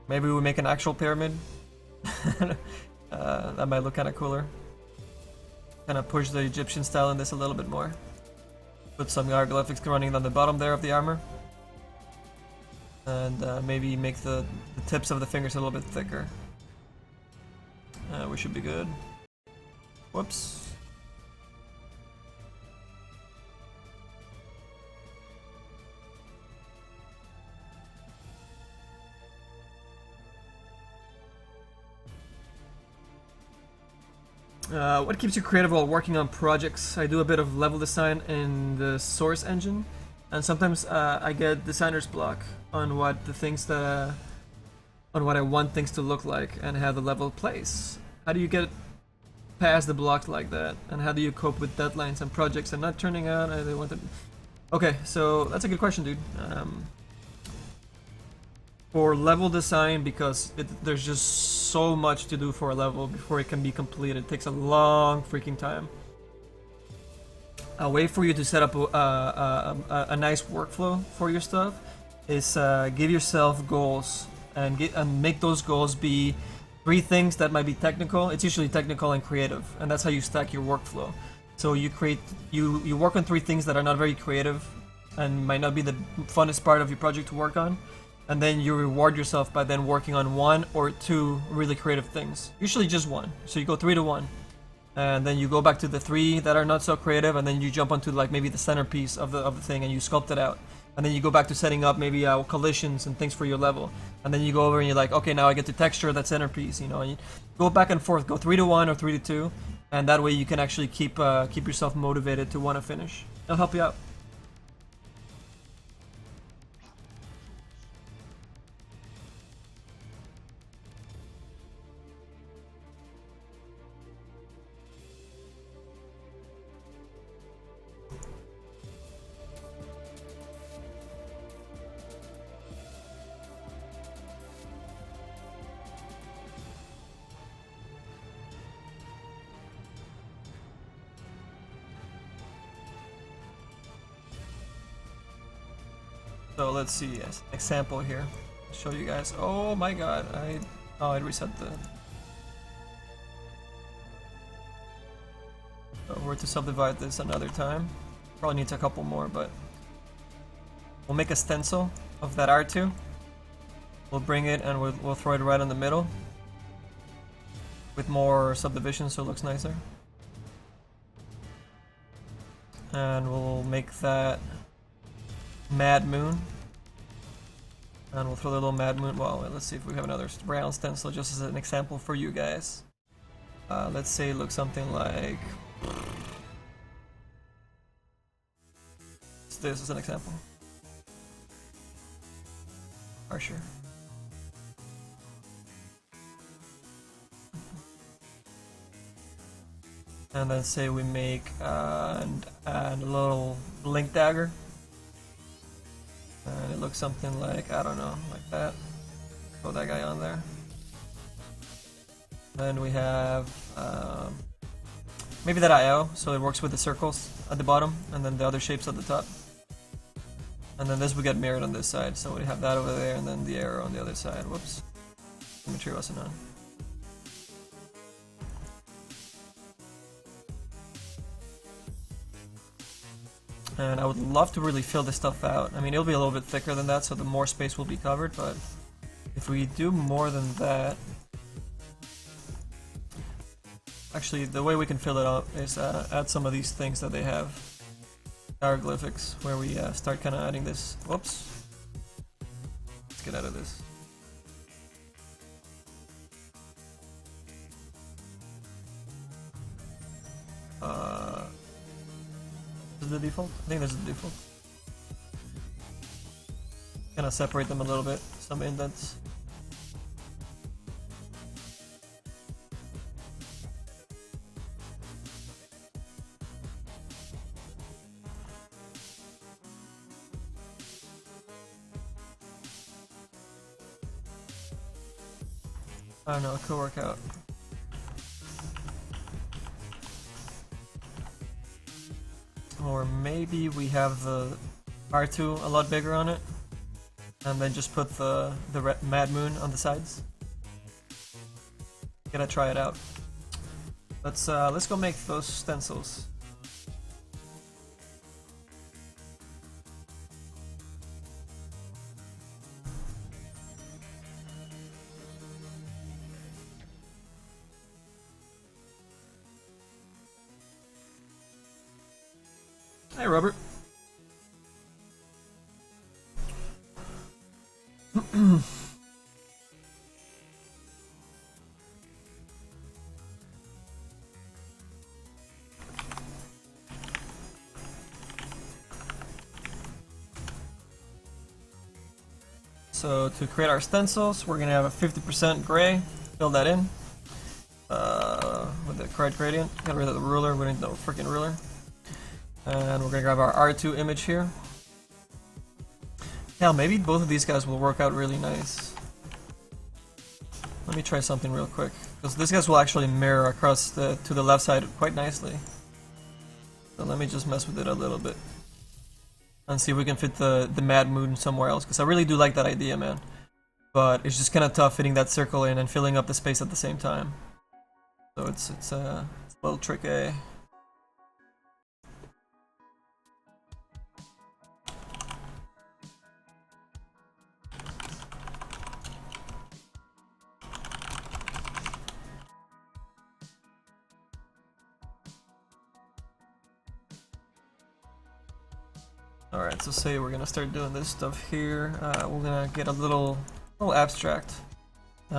Speaker 1: Maybe we make an actual pyramid. That might look kind of cooler. Kind of push the Egyptian style in this a little bit more. Put some hieroglyphics running on the bottom there of the armor. And maybe make the tips of the fingers a little bit thicker. We should be good. Whoops. What keeps you creative while working on projects? I do a bit of level design in the Source engine, and sometimes I get designer's block on what I want things to look like and how the level plays. How do you get past the blocks like that, and how do you cope with deadlines and projects and not turning out as they wanted? Okay, so that's a good question, dude. For level design, because there's just so much to do for a level before it can be completed. It takes a long freaking time. A way for you to set up a nice workflow for your stuff is give yourself goals and make those goals be 3 things that might be technical. It's usually technical and creative, and that's how you stack your workflow. So you work on 3 things that are not very creative and might not be the funnest part of your project to work on. And then you reward yourself by then working on 1 or 2 really creative things. Usually just 1. So you go 3 to 1. And then you go back to the 3 that are not so creative, and then you jump onto like maybe the centerpiece of the thing and you sculpt it out. And then you go back to setting up maybe collisions and things for your level. And then you go over and you're like, okay, now I get to texture that centerpiece, you know. And you go back and forth, go 3 to 1 or 3 to 2, and that way you can actually keep yourself motivated to want to finish. It'll help you out. So let's see an example here. Show you guys. Oh my god, I reset the. So we're to subdivide this another time. Probably needs a couple more, but we'll make a stencil of that R2. We'll bring it and we'll throw it right in the middle with more subdivision so it looks nicer. And we'll make that Mad Moon. And we'll throw the little Mad Moon. Well, let's see if we have another round stencil just as an example for you guys. Let's say it looks something like this as an example. Harsher. And then say we make and a little blink dagger. And it looks something like, I don't know, like that. Throw that guy on there. Then we have maybe that IO, so it works with the circles at the bottom, and then the other shapes at the top. And then this would get mirrored on this side, so we have that over there, and then the arrow on the other side. Whoops. The material wasn't on. And I would love to really fill this stuff out. I mean, it'll be a little bit thicker than that, so the more space will be covered, but if we do more than that... Actually, the way we can fill it out is add some of these things that they have. Hieroglyphics, where we start kind of adding this. Whoops. Let's get out of this. Is the default? I think this is the default. Kind of separate them a little bit, some indents. I don't know, it could work out. Or maybe we have the R2 a lot bigger on it, and then just put the Mad Moon on the sides. Gotta try it out. Let's go make those stencils. Hey, Robert. So to create our stencils, we're gonna have a 50% gray. Fill that in with the correct gradient. Get rid of the ruler. We need no freaking ruler. And we're gonna grab our R2 image here. Hell, maybe both of these guys will work out really nice. Let me try something real quick, because these guys will actually mirror across to the left side quite nicely. So let me just mess with it a little bit and see if we can fit the Mad Moon somewhere else, because I really do like that idea, man. But it's just kind of tough fitting that circle in and filling up the space at the same time. So it's a little tricky. Alright, so say we're gonna start doing this stuff here. We're gonna get a little abstract.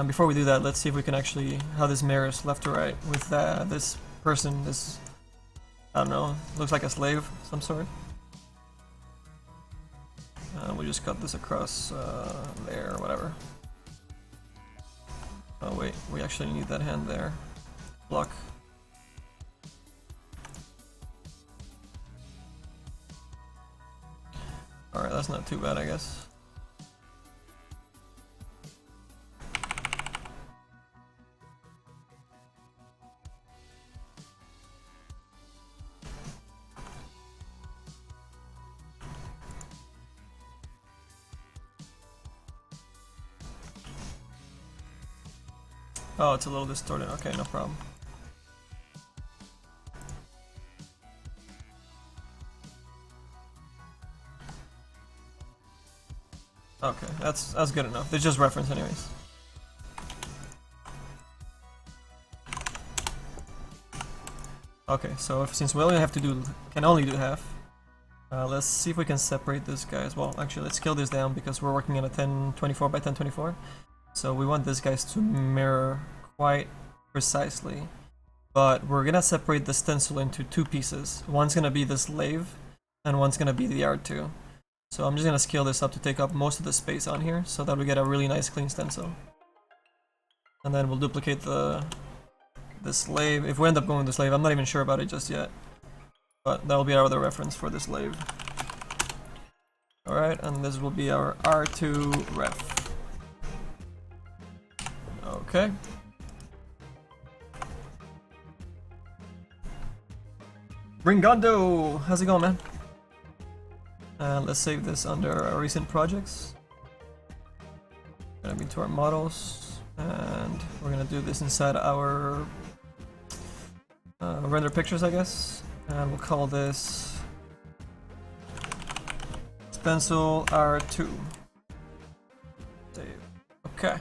Speaker 1: Before we do that, let's see if we can actually, how this mirrors left to right with this person, this, I don't know, looks like a slave of some sort. We just cut this across there, or whatever. Oh wait, we actually need that hand there. Block. Alright, that's not too bad, I guess. Oh, it's a little distorted. Okay, no problem. Okay, that's good enough. It's just reference anyways. Okay, so since we only have to do, can only do half, let's see if we can separate this guy as well. Actually, let's scale this down because we're working on a 1024 by 1024. So we want this guys to mirror quite precisely. But we're gonna separate the stencil into two pieces. One's gonna be the slave, and one's gonna be the R2. So I'm just gonna scale this up to take up most of the space on here, so that we get a really nice clean stencil. And then we'll duplicate the slave. If we end up going with the slave, I'm not even sure about it just yet. But that will be our other reference for the slave. Alright, and this will be our R2 ref. Okay. Ringondo! How's it going, man? Let's save this under our recent projects. Gonna be to our models, and we're gonna do this inside our render pictures, I guess, and we'll call this stencil R2. Save. Okay.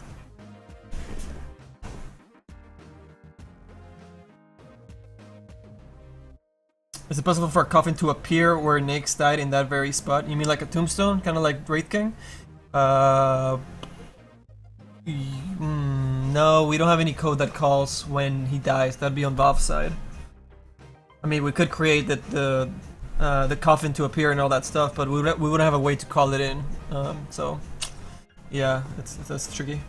Speaker 1: Is it possible for a coffin to appear where Naix died in that very spot? You mean like a tombstone? Kind of like Wraith King? No, we don't have any code that calls when he dies. That'd be on Valve's side. I mean, we could create the coffin to appear and all that stuff, but we wouldn't have a way to call it in. So, yeah, that's tricky.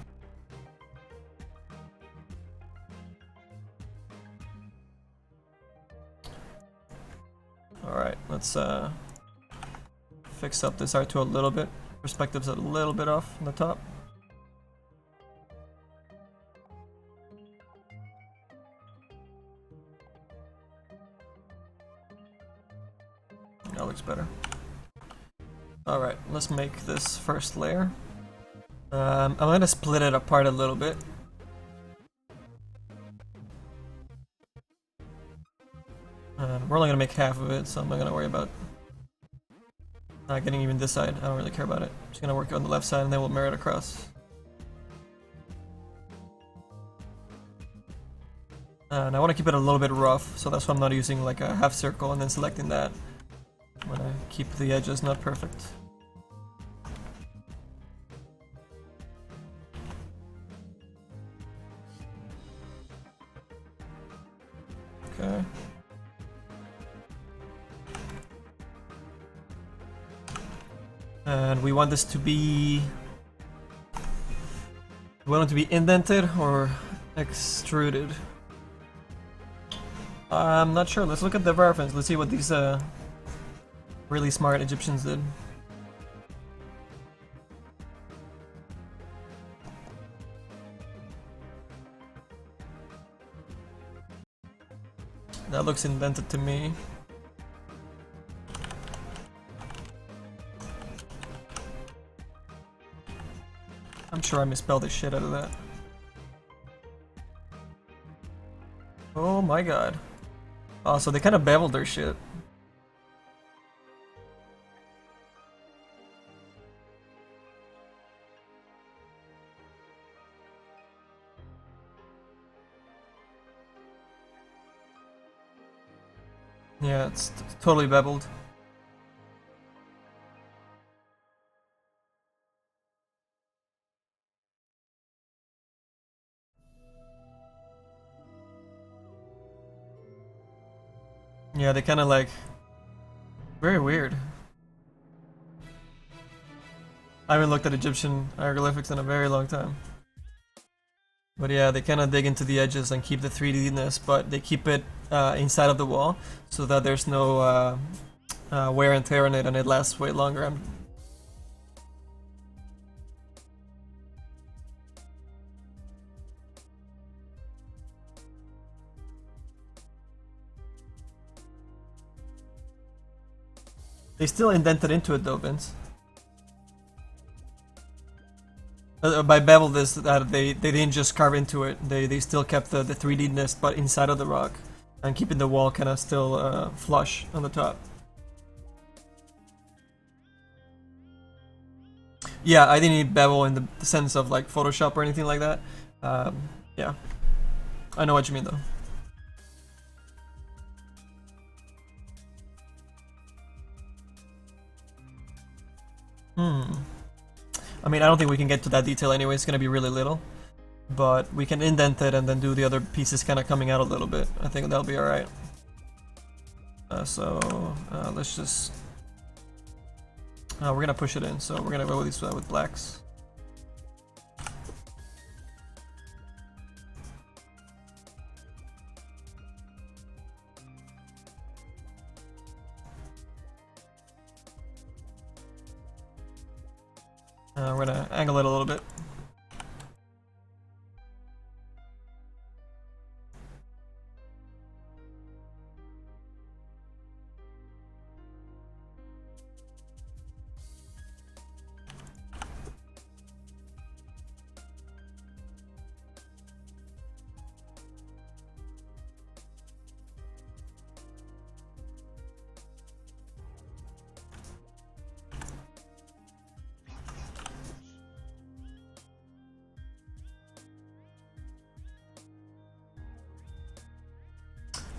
Speaker 1: Alright, let's fix up this R2 a little bit. Perspective's a little bit off on the top. That looks better. Alright, let's make this first layer. I'm gonna split it apart a little bit. We're only gonna make half of it, so I'm not gonna worry about getting even this side. I don't really care about it. Just gonna work on the left side and then we'll mirror it across. And I want to keep it a little bit rough, so that's why I'm not using like a half circle and then selecting that. I'm gonna keep the edges not perfect. Okay. And we want this to be... We want it to be indented or extruded. I'm not sure. Let's look at the reference. Let's see what these really smart Egyptians did. That looks indented to me. I'm sure I misspelled the shit out of that. Oh my god. Oh, so they kind of beveled their shit. Yeah, it's totally beveled. Yeah, they kind of like... Very weird. I haven't looked at Egyptian hieroglyphics in a very long time. But yeah, they kind of dig into the edges and keep the 3D-ness, but they keep it inside of the wall so that there's no wear and tear on it and it lasts way longer. They still indented into it though, Vince. By bevel this, that they didn't just carve into it. They still kept the 3D-ness, but inside of the rock, and keeping the wall kind of still flush on the top. Yeah, I didn't need bevel in the sense of like Photoshop or anything like that. Yeah, I know what you mean though. I mean, I don't think we can get to that detail anyway. It's gonna be really little, but we can indent it and then do the other pieces kind of coming out a little bit. I think that'll be all right. Let's just. We're gonna push it in, so we're gonna go with these with blacks. We're gonna angle it a little bit.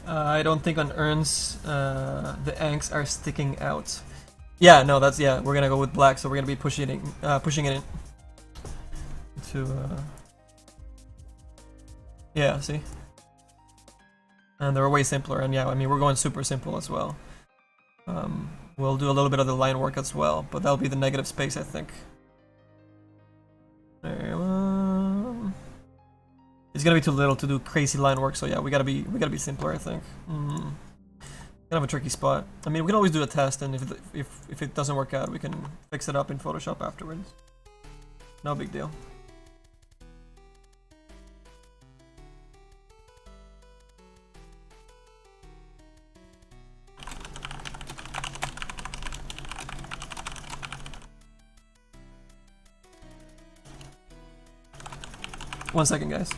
Speaker 1: I don't think on urns the anks are sticking out. Yeah, no, that's we're gonna go with black, so we're gonna be pushing it in to yeah, see, and they're way simpler, and yeah, I mean we're going super simple as well. We'll do a little bit of the line work as well, but that'll be the negative space, I think. It's gonna be too little to do crazy line work, so yeah, we gotta be simpler, I think. Kind of a tricky spot. I mean, we can always do a test, and if it doesn't work out, we can fix it up in Photoshop afterwards. No big deal. One second, guys.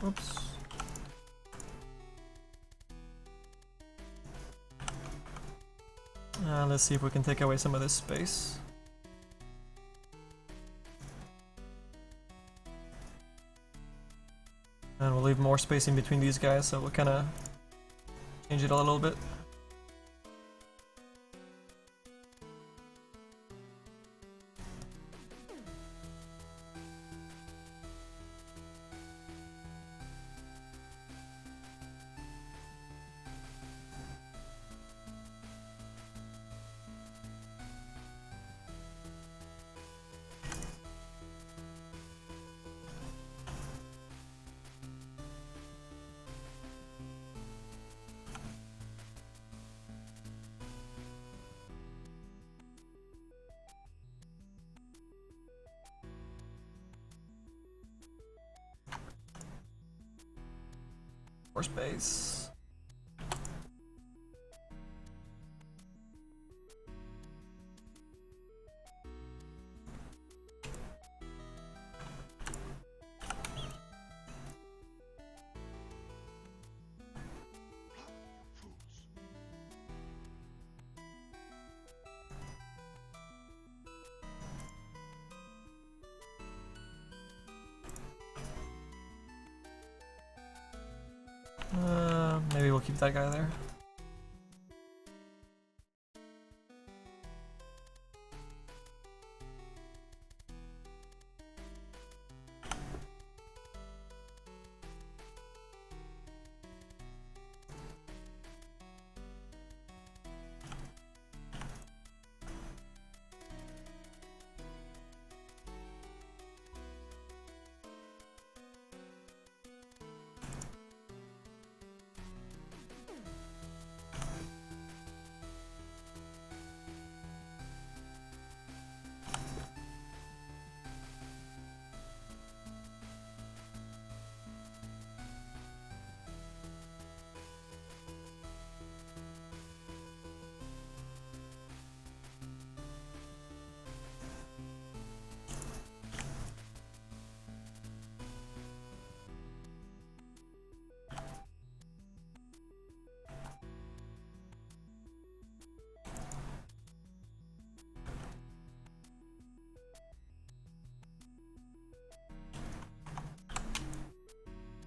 Speaker 1: Oops. Let's see if we can take away some of this space. And we'll leave more space in between these guys, so we'll kind of change it a little bit. More space. keep that guy there.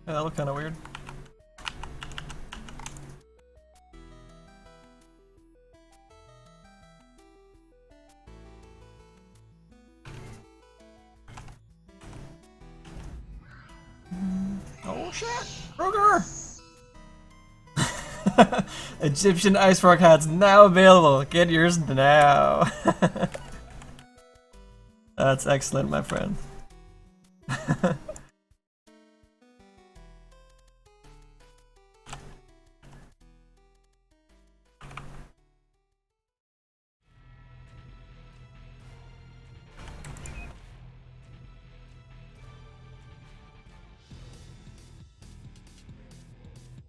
Speaker 1: Yeah, that looked kind of weird. Oh shit! Kroger! Egyptian ice frog hats now available. Get yours now. That's excellent, my friend.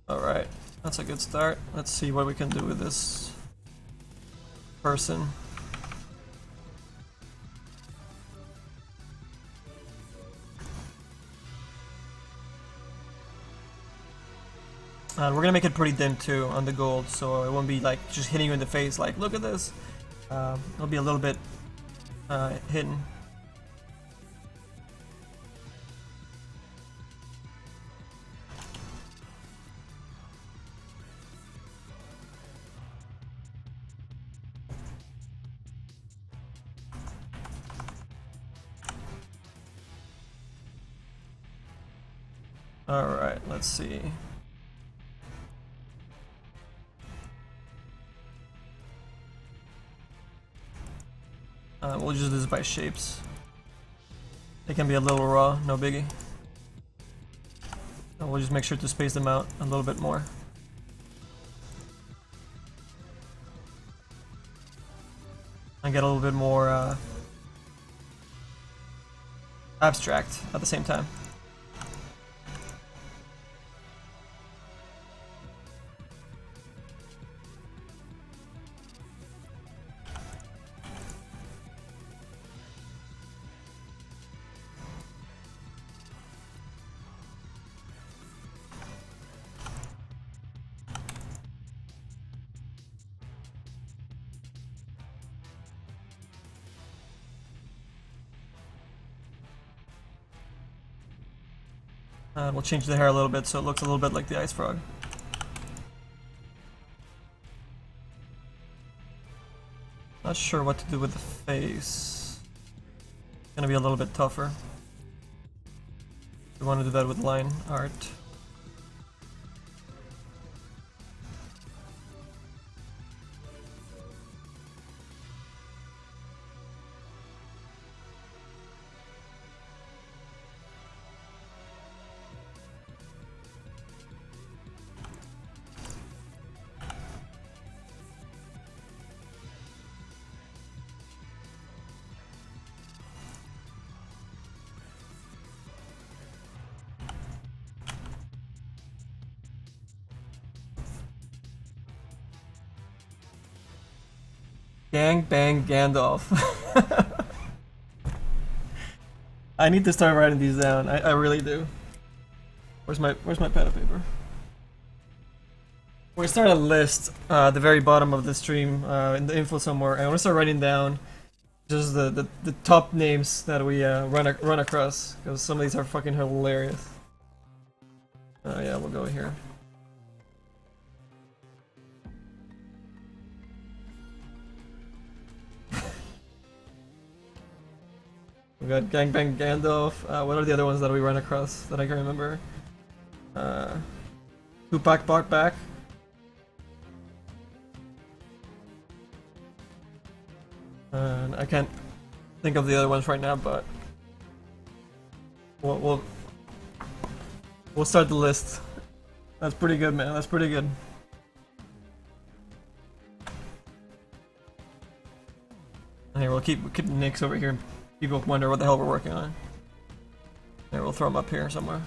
Speaker 1: Alright, that's a good start. Let's see what we can do with this person. And we're gonna make it pretty dim too on the gold, so it won't be like just hitting you in the face like, look at this. It'll be a little bit hidden. Alright, let's see. We'll just do this by shapes. They can be a little raw, no biggie. And we'll just make sure to space them out a little bit more. And get a little bit more abstract at the same time. We'll change the hair a little bit so it looks a little bit like the ice frog. Not sure what to do with the face. It's gonna be a little bit tougher. We want to do that with line art. Gang bang Gandalf. I need to start writing these down. I really do. Where's my pad of paper? We're gonna start a list at the very bottom of the stream in the info somewhere. I want to start writing down just the top names that we run across, because some of these are fucking hilarious. Oh yeah, we'll go here. We got Gangbang Gandalf. What are the other ones that we ran across that I can remember? Tupac Bart back. And I can't think of the other ones right now, but we'll start the list. That's pretty good, man. That's pretty good. Here, we'll keep Naix over here. People wonder what the hell we're working on. Here, we'll throw him up here somewhere.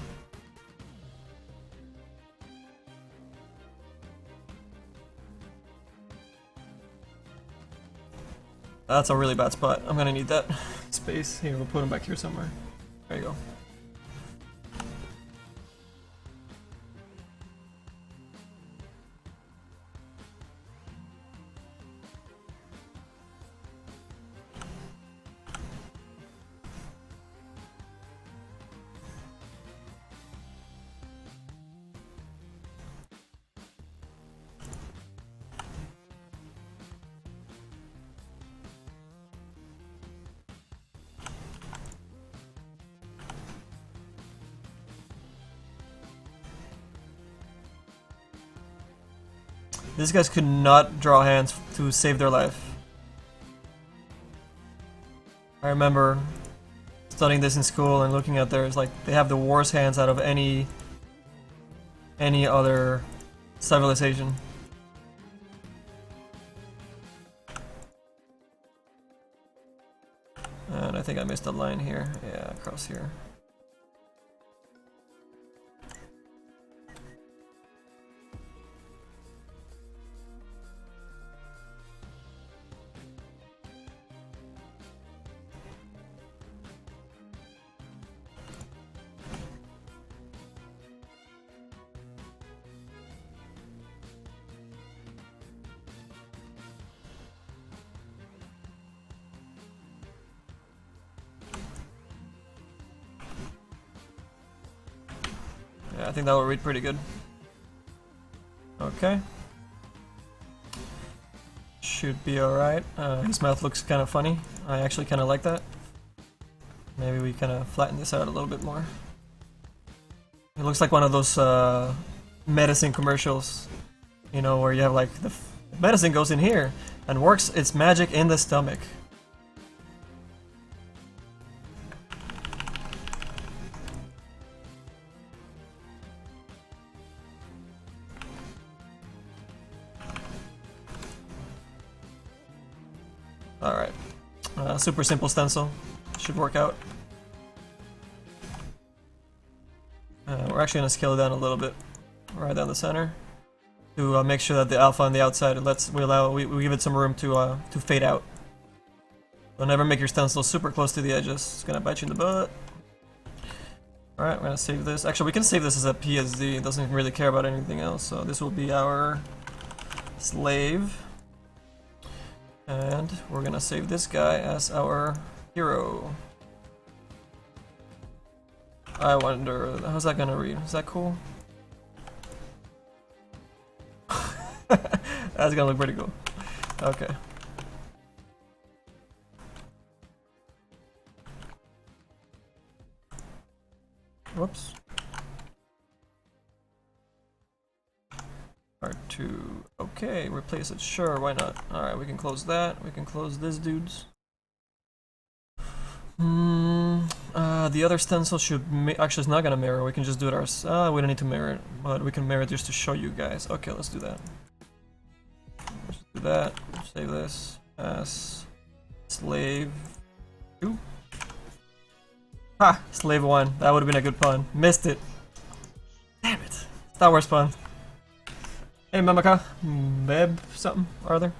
Speaker 1: That's a really bad spot. I'm gonna need that space. Here, we'll put him back here somewhere. There you go. These guys could not draw hands to save their life. I remember studying this in school and looking at theirs, like they have the worst hands out of any other civilization. And I think I missed a line here. Yeah, across here. Yeah, I think that will read pretty good. Okay. Should be alright. His mouth looks kind of funny. I actually kind of like that. Maybe we kind of flatten this out a little bit more. It looks like one of those medicine commercials, you know, where you have like the medicine goes in here and works its magic in the stomach. Alright. Super simple stencil. Should work out. We're actually going to scale it down a little bit. Right down the center. To make sure that the alpha on the outside, we give it some room to fade out. Don't ever make your stencil super close to the edges. It's going to bite you in the butt. Alright, we're going to save this. Actually, we can save this as a PSD. It doesn't really care about anything else. So this will be our slave. And we're gonna save this guy as our hero. I wonder, how's that gonna read? Is that cool? That's gonna look pretty cool. Okay. Whoops. R2. Okay, replace it. Sure, why not? Alright, we can close that. We can close this dude's. The other stencil should actually it's not gonna mirror. We can just do it ourselves. We don't need to mirror it, but we can mirror it just to show you guys. Okay, let's do that. Let's do that. Save this as slave 2. Ha! Slave 1. That would have been a good pun. Missed it. Damn it. Star Wars pun. Hey, Mamaka. Meb something or other.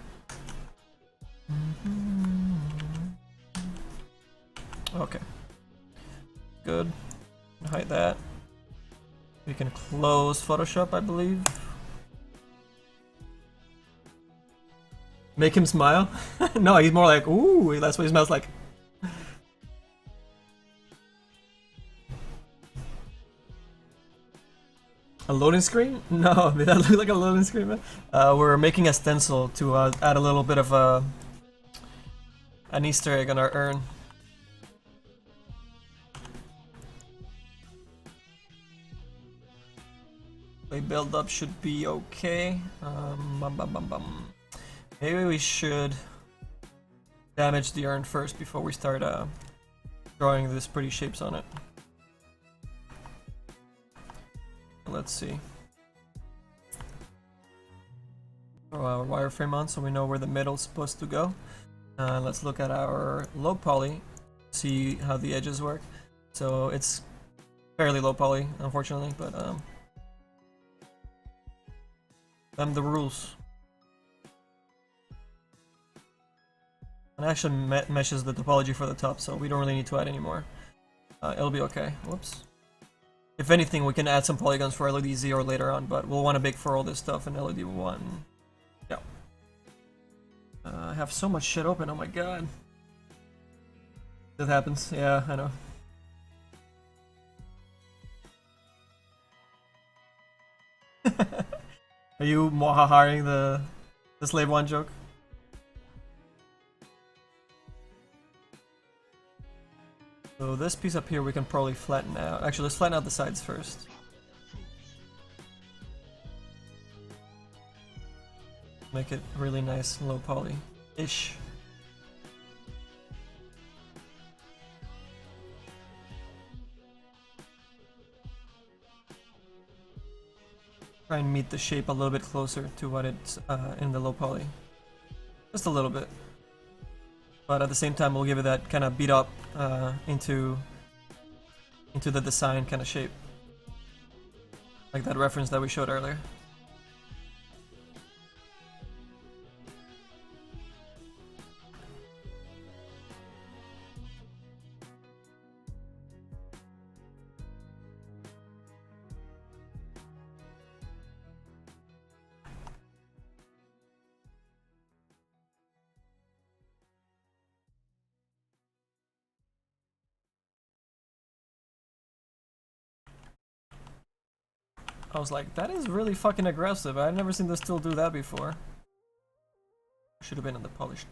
Speaker 1: Okay. Good. Hide that. We can close Photoshop, I believe. Make him smile? No, he's more like, ooh, that's what he smells like. A loading screen? No, did that look like a loading screen, man? We're making a stencil to add a little bit of an Easter egg on our urn. The build up should be okay. Maybe we should damage the urn first before we start drawing these pretty shapes on it. Let's see. Throw our wireframe on so we know where the middle's supposed to go. Let's look at our low poly, see how the edges work. So it's fairly low poly, unfortunately, but them the rules. It actually meshes the topology for the top, so we don't really need to add any more. It'll be okay. Whoops. If anything, we can add some polygons for LED 0 later on, but we'll want to bake for all this stuff in LED 1. Yeah. I have so much shit open, oh my god. That happens, yeah, I know. Are you mohaharing the slave one joke? So this piece up here we can probably flatten out. Actually, let's flatten out the sides first. Make it really nice and low poly-ish. Try and meet the shape a little bit closer to what it's in the low poly. Just a little bit. But at the same time, we'll give it that kind of beat up into the design kind of shape. Like that reference that we showed earlier. I was like, that is really fucking aggressive. I've never seen this still do that before. Should have been in the polished.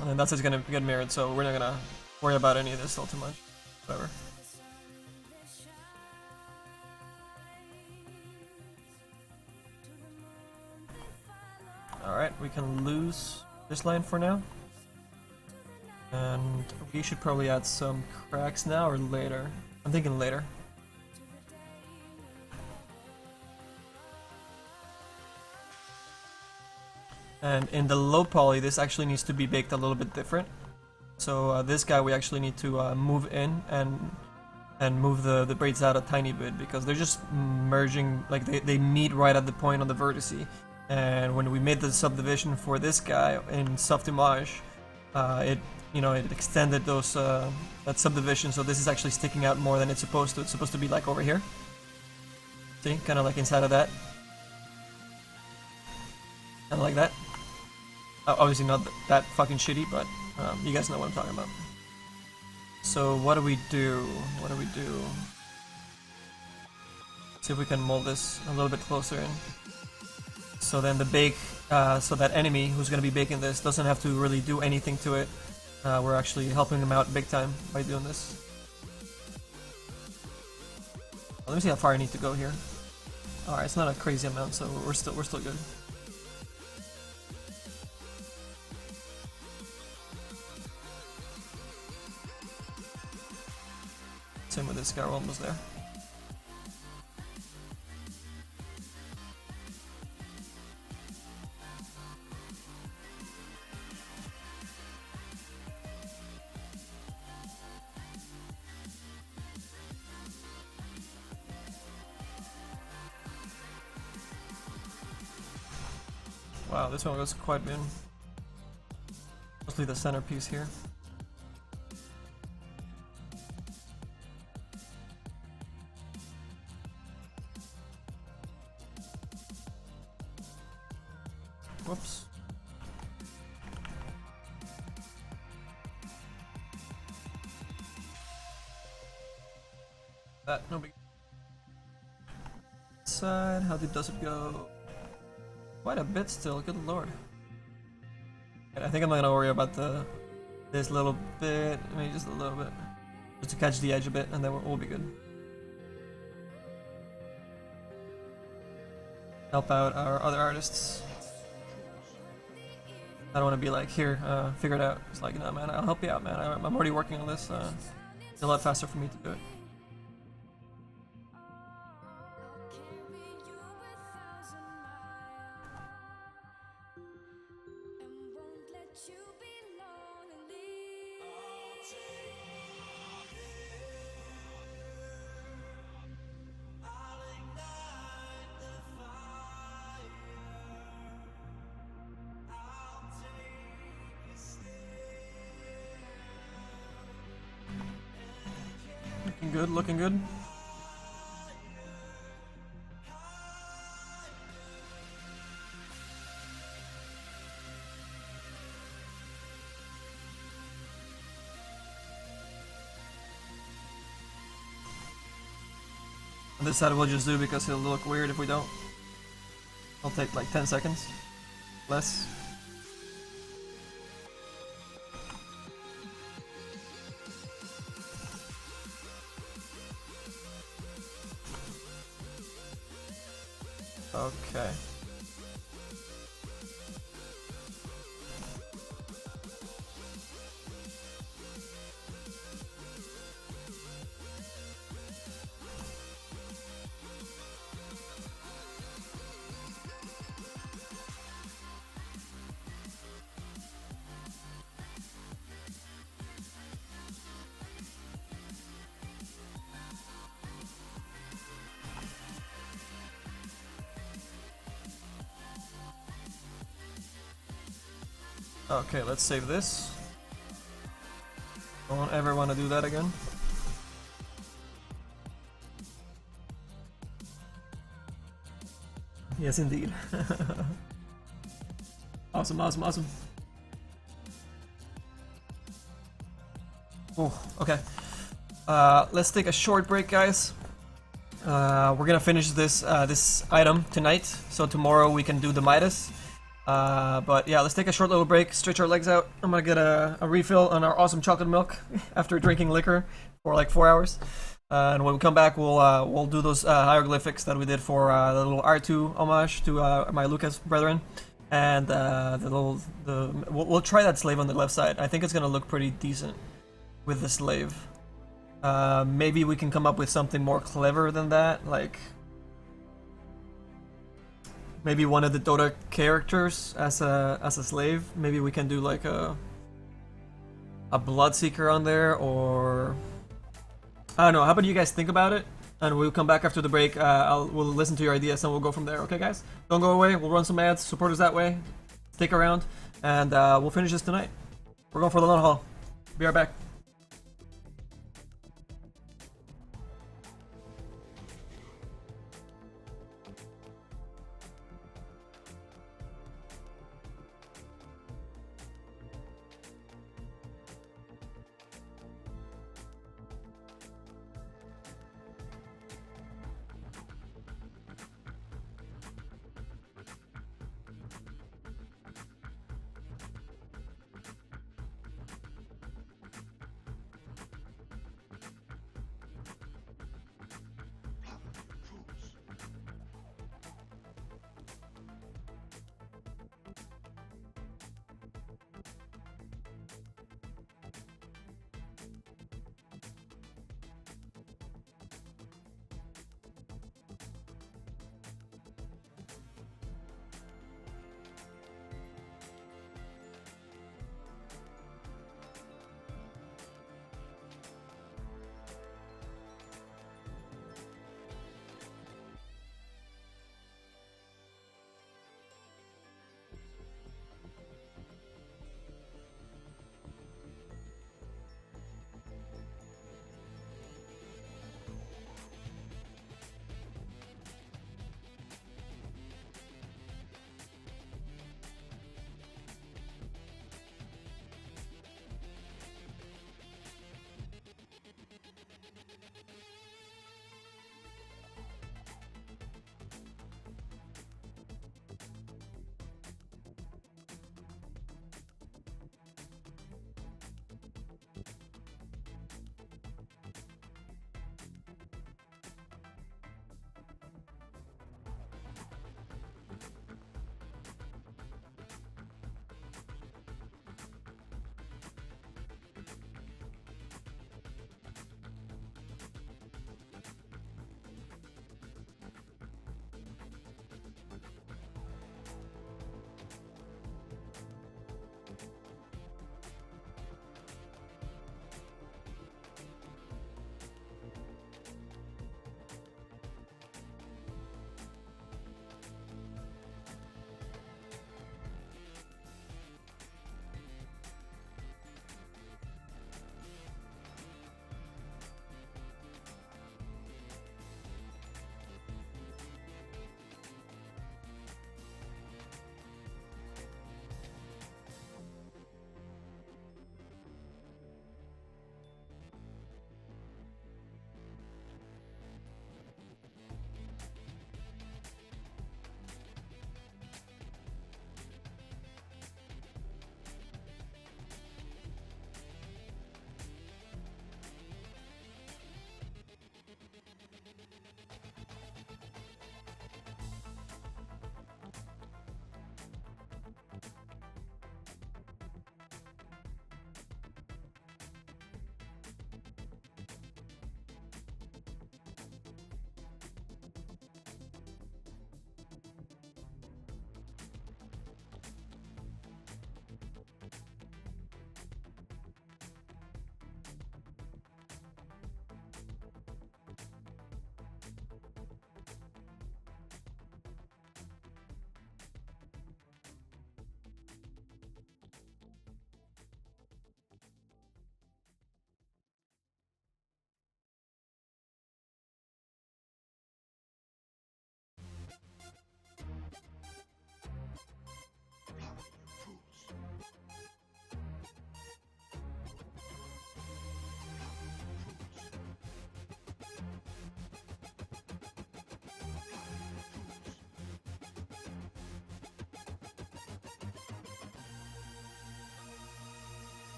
Speaker 1: And then that's just gonna get mirrored, so we're not gonna worry about any of this still too much. Whatever. Alright, we can lose this line for now. And we should probably add some cracks now or later. I'm thinking later. And in the low poly, this actually needs to be baked a little bit different. So this guy we actually need to move in and move the braids out a tiny bit because they're just merging, like they meet right at the point on the vertice. And when we made the subdivision for this guy in soft image, it extended those that subdivision, so this is actually sticking out more than it's supposed to. It's supposed to be like over here. See, kind of like inside of that, kind of like that. Obviously not that fucking shitty, but you guys know what I'm talking about. So what do we do? What do we do? See if we can mold this a little bit closer in. So then the bake, so that enemy who's going to be baking this doesn't have to really do anything to it. We're actually helping him out big time by doing this. Let me see how far I need to go here. Alright, it's not a crazy amount, so we're still good. Same with this guy, we're almost there. Wow, this one goes quite big. Mostly the centerpiece here. Whoops. That, no big. Side, how deep does it go? Quite a bit still, good lord. I think I'm not gonna worry about this little bit, maybe just a little bit, just to catch the edge a bit, and then we'll be good. Help out our other artists. I don't want to be like, here, figure it out. It's like, no, man, I'll help you out, man. I'm already working on this. It's a lot faster for me to do it. Looking good, looking good. On this side we'll just do because it'll look weird if we don't. It'll take like 10 seconds. Less. Okay. Okay, let's save this. Don't ever want to do that again. Yes, indeed. Awesome, awesome, awesome. Oh, okay. Let's take a short break, guys. We're gonna finish this this item tonight, so tomorrow we can do the Midas. But yeah, let's take a short little break, stretch our legs out. I'm gonna get a refill on our awesome chocolate milk after drinking liquor for like 4 hours. And when we come back, we'll do those hieroglyphics that we did for the little R2 homage to my Lucas brethren, and we'll try that slave on the left side. I think it's gonna look pretty decent with the slave. Maybe we can come up with something more clever than that, like maybe one of the Dota characters as a slave. Maybe we can do like a Bloodseeker on there, or I don't know. How about you guys think about it, and we'll come back after the break. We'll listen to your ideas and we'll go from there. Okay, guys? Don't go away. We'll run some ads. Support us that way. Stick around, and we'll finish this tonight. We're going for the long haul. Be right back.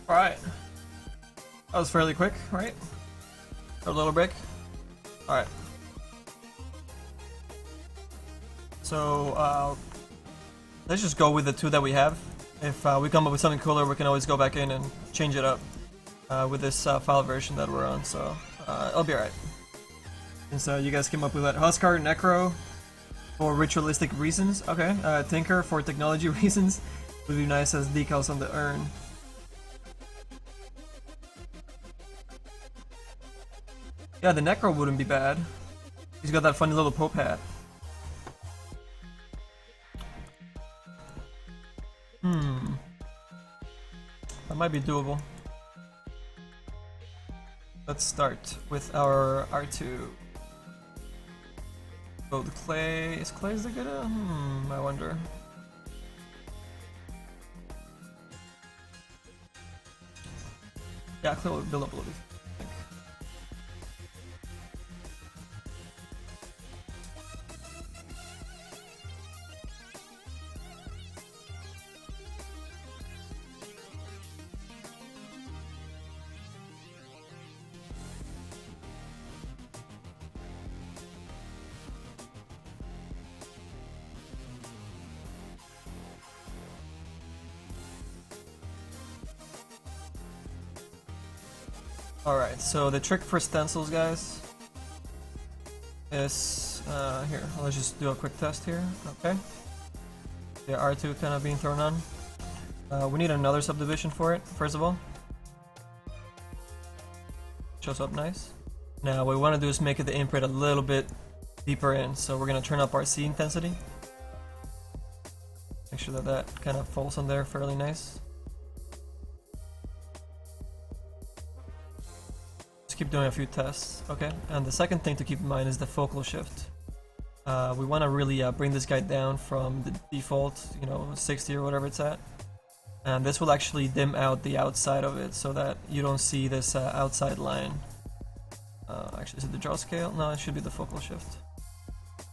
Speaker 1: Alright. That was fairly quick, right? A little break. Alright. So, let's just go with the two that we have. If we come up with something cooler, we can always go back in and change it up with this file version that we're on, so it'll be alright. And so you guys came up with that. Huskar, Necro for ritualistic reasons. Okay. Tinker for technology reasons. Would be nice as decals on the urn. Yeah, the Necro wouldn't be bad. He's got that funny little Pope hat. That might be doable. Let's start with our R2. Oh, the clay. Is Clay's the good? I wonder. Yeah, clay will build up a little bit. Alright, so the trick for stencils, guys, is, here, let's just do a quick test here, okay? Yeah, R2 kind of being thrown on. We need another subdivision for it, first of all. Shows up nice. Now, what we want to do is make it the imprint a little bit deeper in, so we're going to turn up our C intensity. Make sure that that kind of falls on there fairly nice. Keep doing a few tests, okay? And the second thing to keep in mind is the focal shift. We want to really bring this guy down from the default, 60 or whatever it's at. And this will actually dim out the outside of it so that you don't see this outside line. Actually, is it the draw scale? No, it should be the focal shift.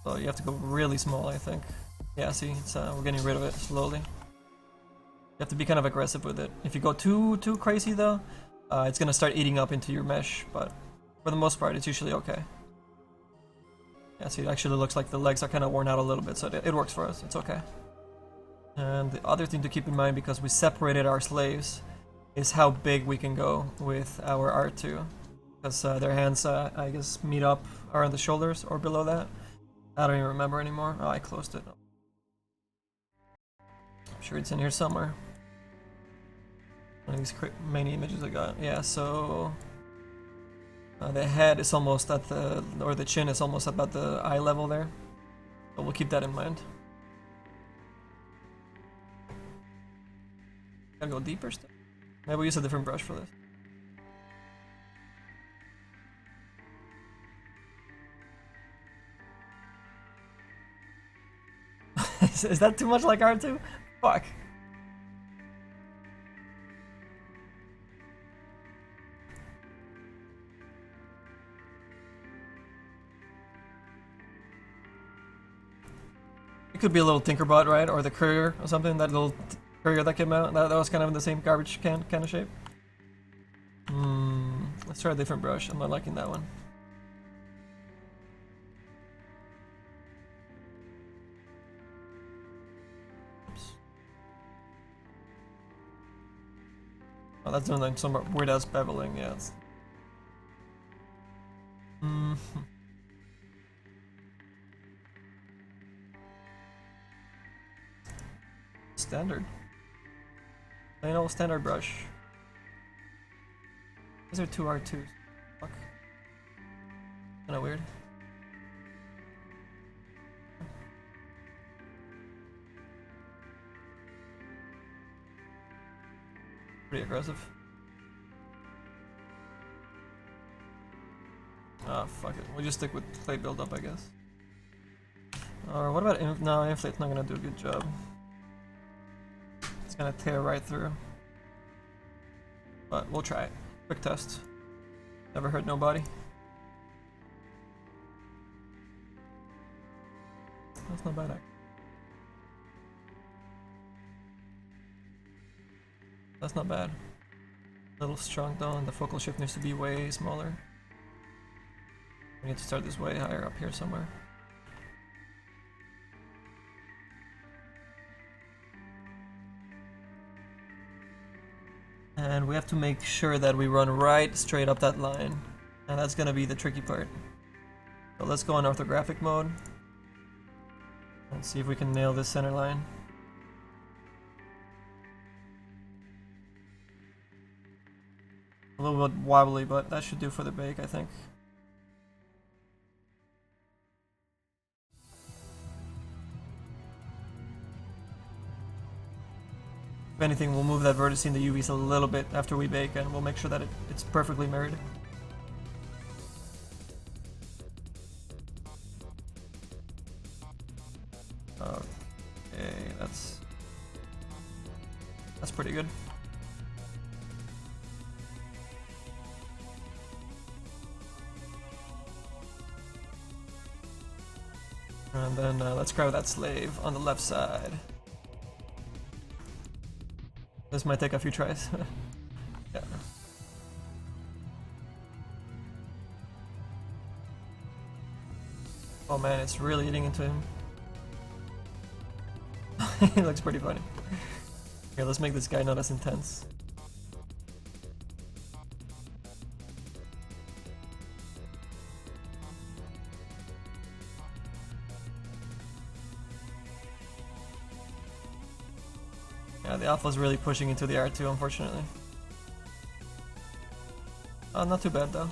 Speaker 1: So you have to go really small, I think. Yeah, see, it's, we're getting rid of it slowly. You have to be kind of aggressive with it. If you go too crazy though, it's gonna start eating up into your mesh, but for the most part, it's usually okay. Yeah, see, it actually looks like the legs are kind of worn out a little bit, so it works for us. It's okay. And the other thing to keep in mind, because we separated our slaves, is how big we can go with our R2. Because their hands, I guess, meet up around the shoulders or below that. I don't even remember anymore. Oh, I closed it. I'm sure it's in here somewhere. One of these main images I got. Yeah, so the head is almost at the, or the chin is almost about the eye level there. So we'll keep that in mind. Gotta go deeper still. Maybe we'll use a different brush for this. Is that too much like R2? Fuck. It could be a little Tinkerbot, right? Or the Courier or something, that little Courier that came out. That was kind of in the same garbage can kind of shape. Let's try a different brush. I'm not liking that one. Oops. Oh, that's doing like some weird ass beveling, yeah. Standard. Plain old standard brush. These are two R2s. Fuck. Kinda weird. Pretty aggressive. Ah, fuck it. We'll just stick with clay buildup, I guess. Or what about no, Inflate's not gonna do a good job. It's gonna tear right through. But we'll try it. Quick test. Never hurt nobody. That's not bad. That's not bad. A little strong though, and the focal shift needs to be way smaller. We need to start this way higher up here somewhere. And we have to make sure that we run right straight up that line. And that's gonna be the tricky part. So let's go on orthographic mode. And see if we can nail this center line. A little bit wobbly, but that should do for the bake, I think. If anything, we'll move that vertex in the UVs a little bit after we bake, and we'll make sure that it's perfectly mirrored. Okay, that's pretty good. And then let's grab that slave on the left side. This might take a few tries. Yeah. Oh man, it's really eating into him. He looks pretty funny. Okay, let's make this guy not as intense. Yeah, the alpha is really pushing into the R2, unfortunately. Not too bad though.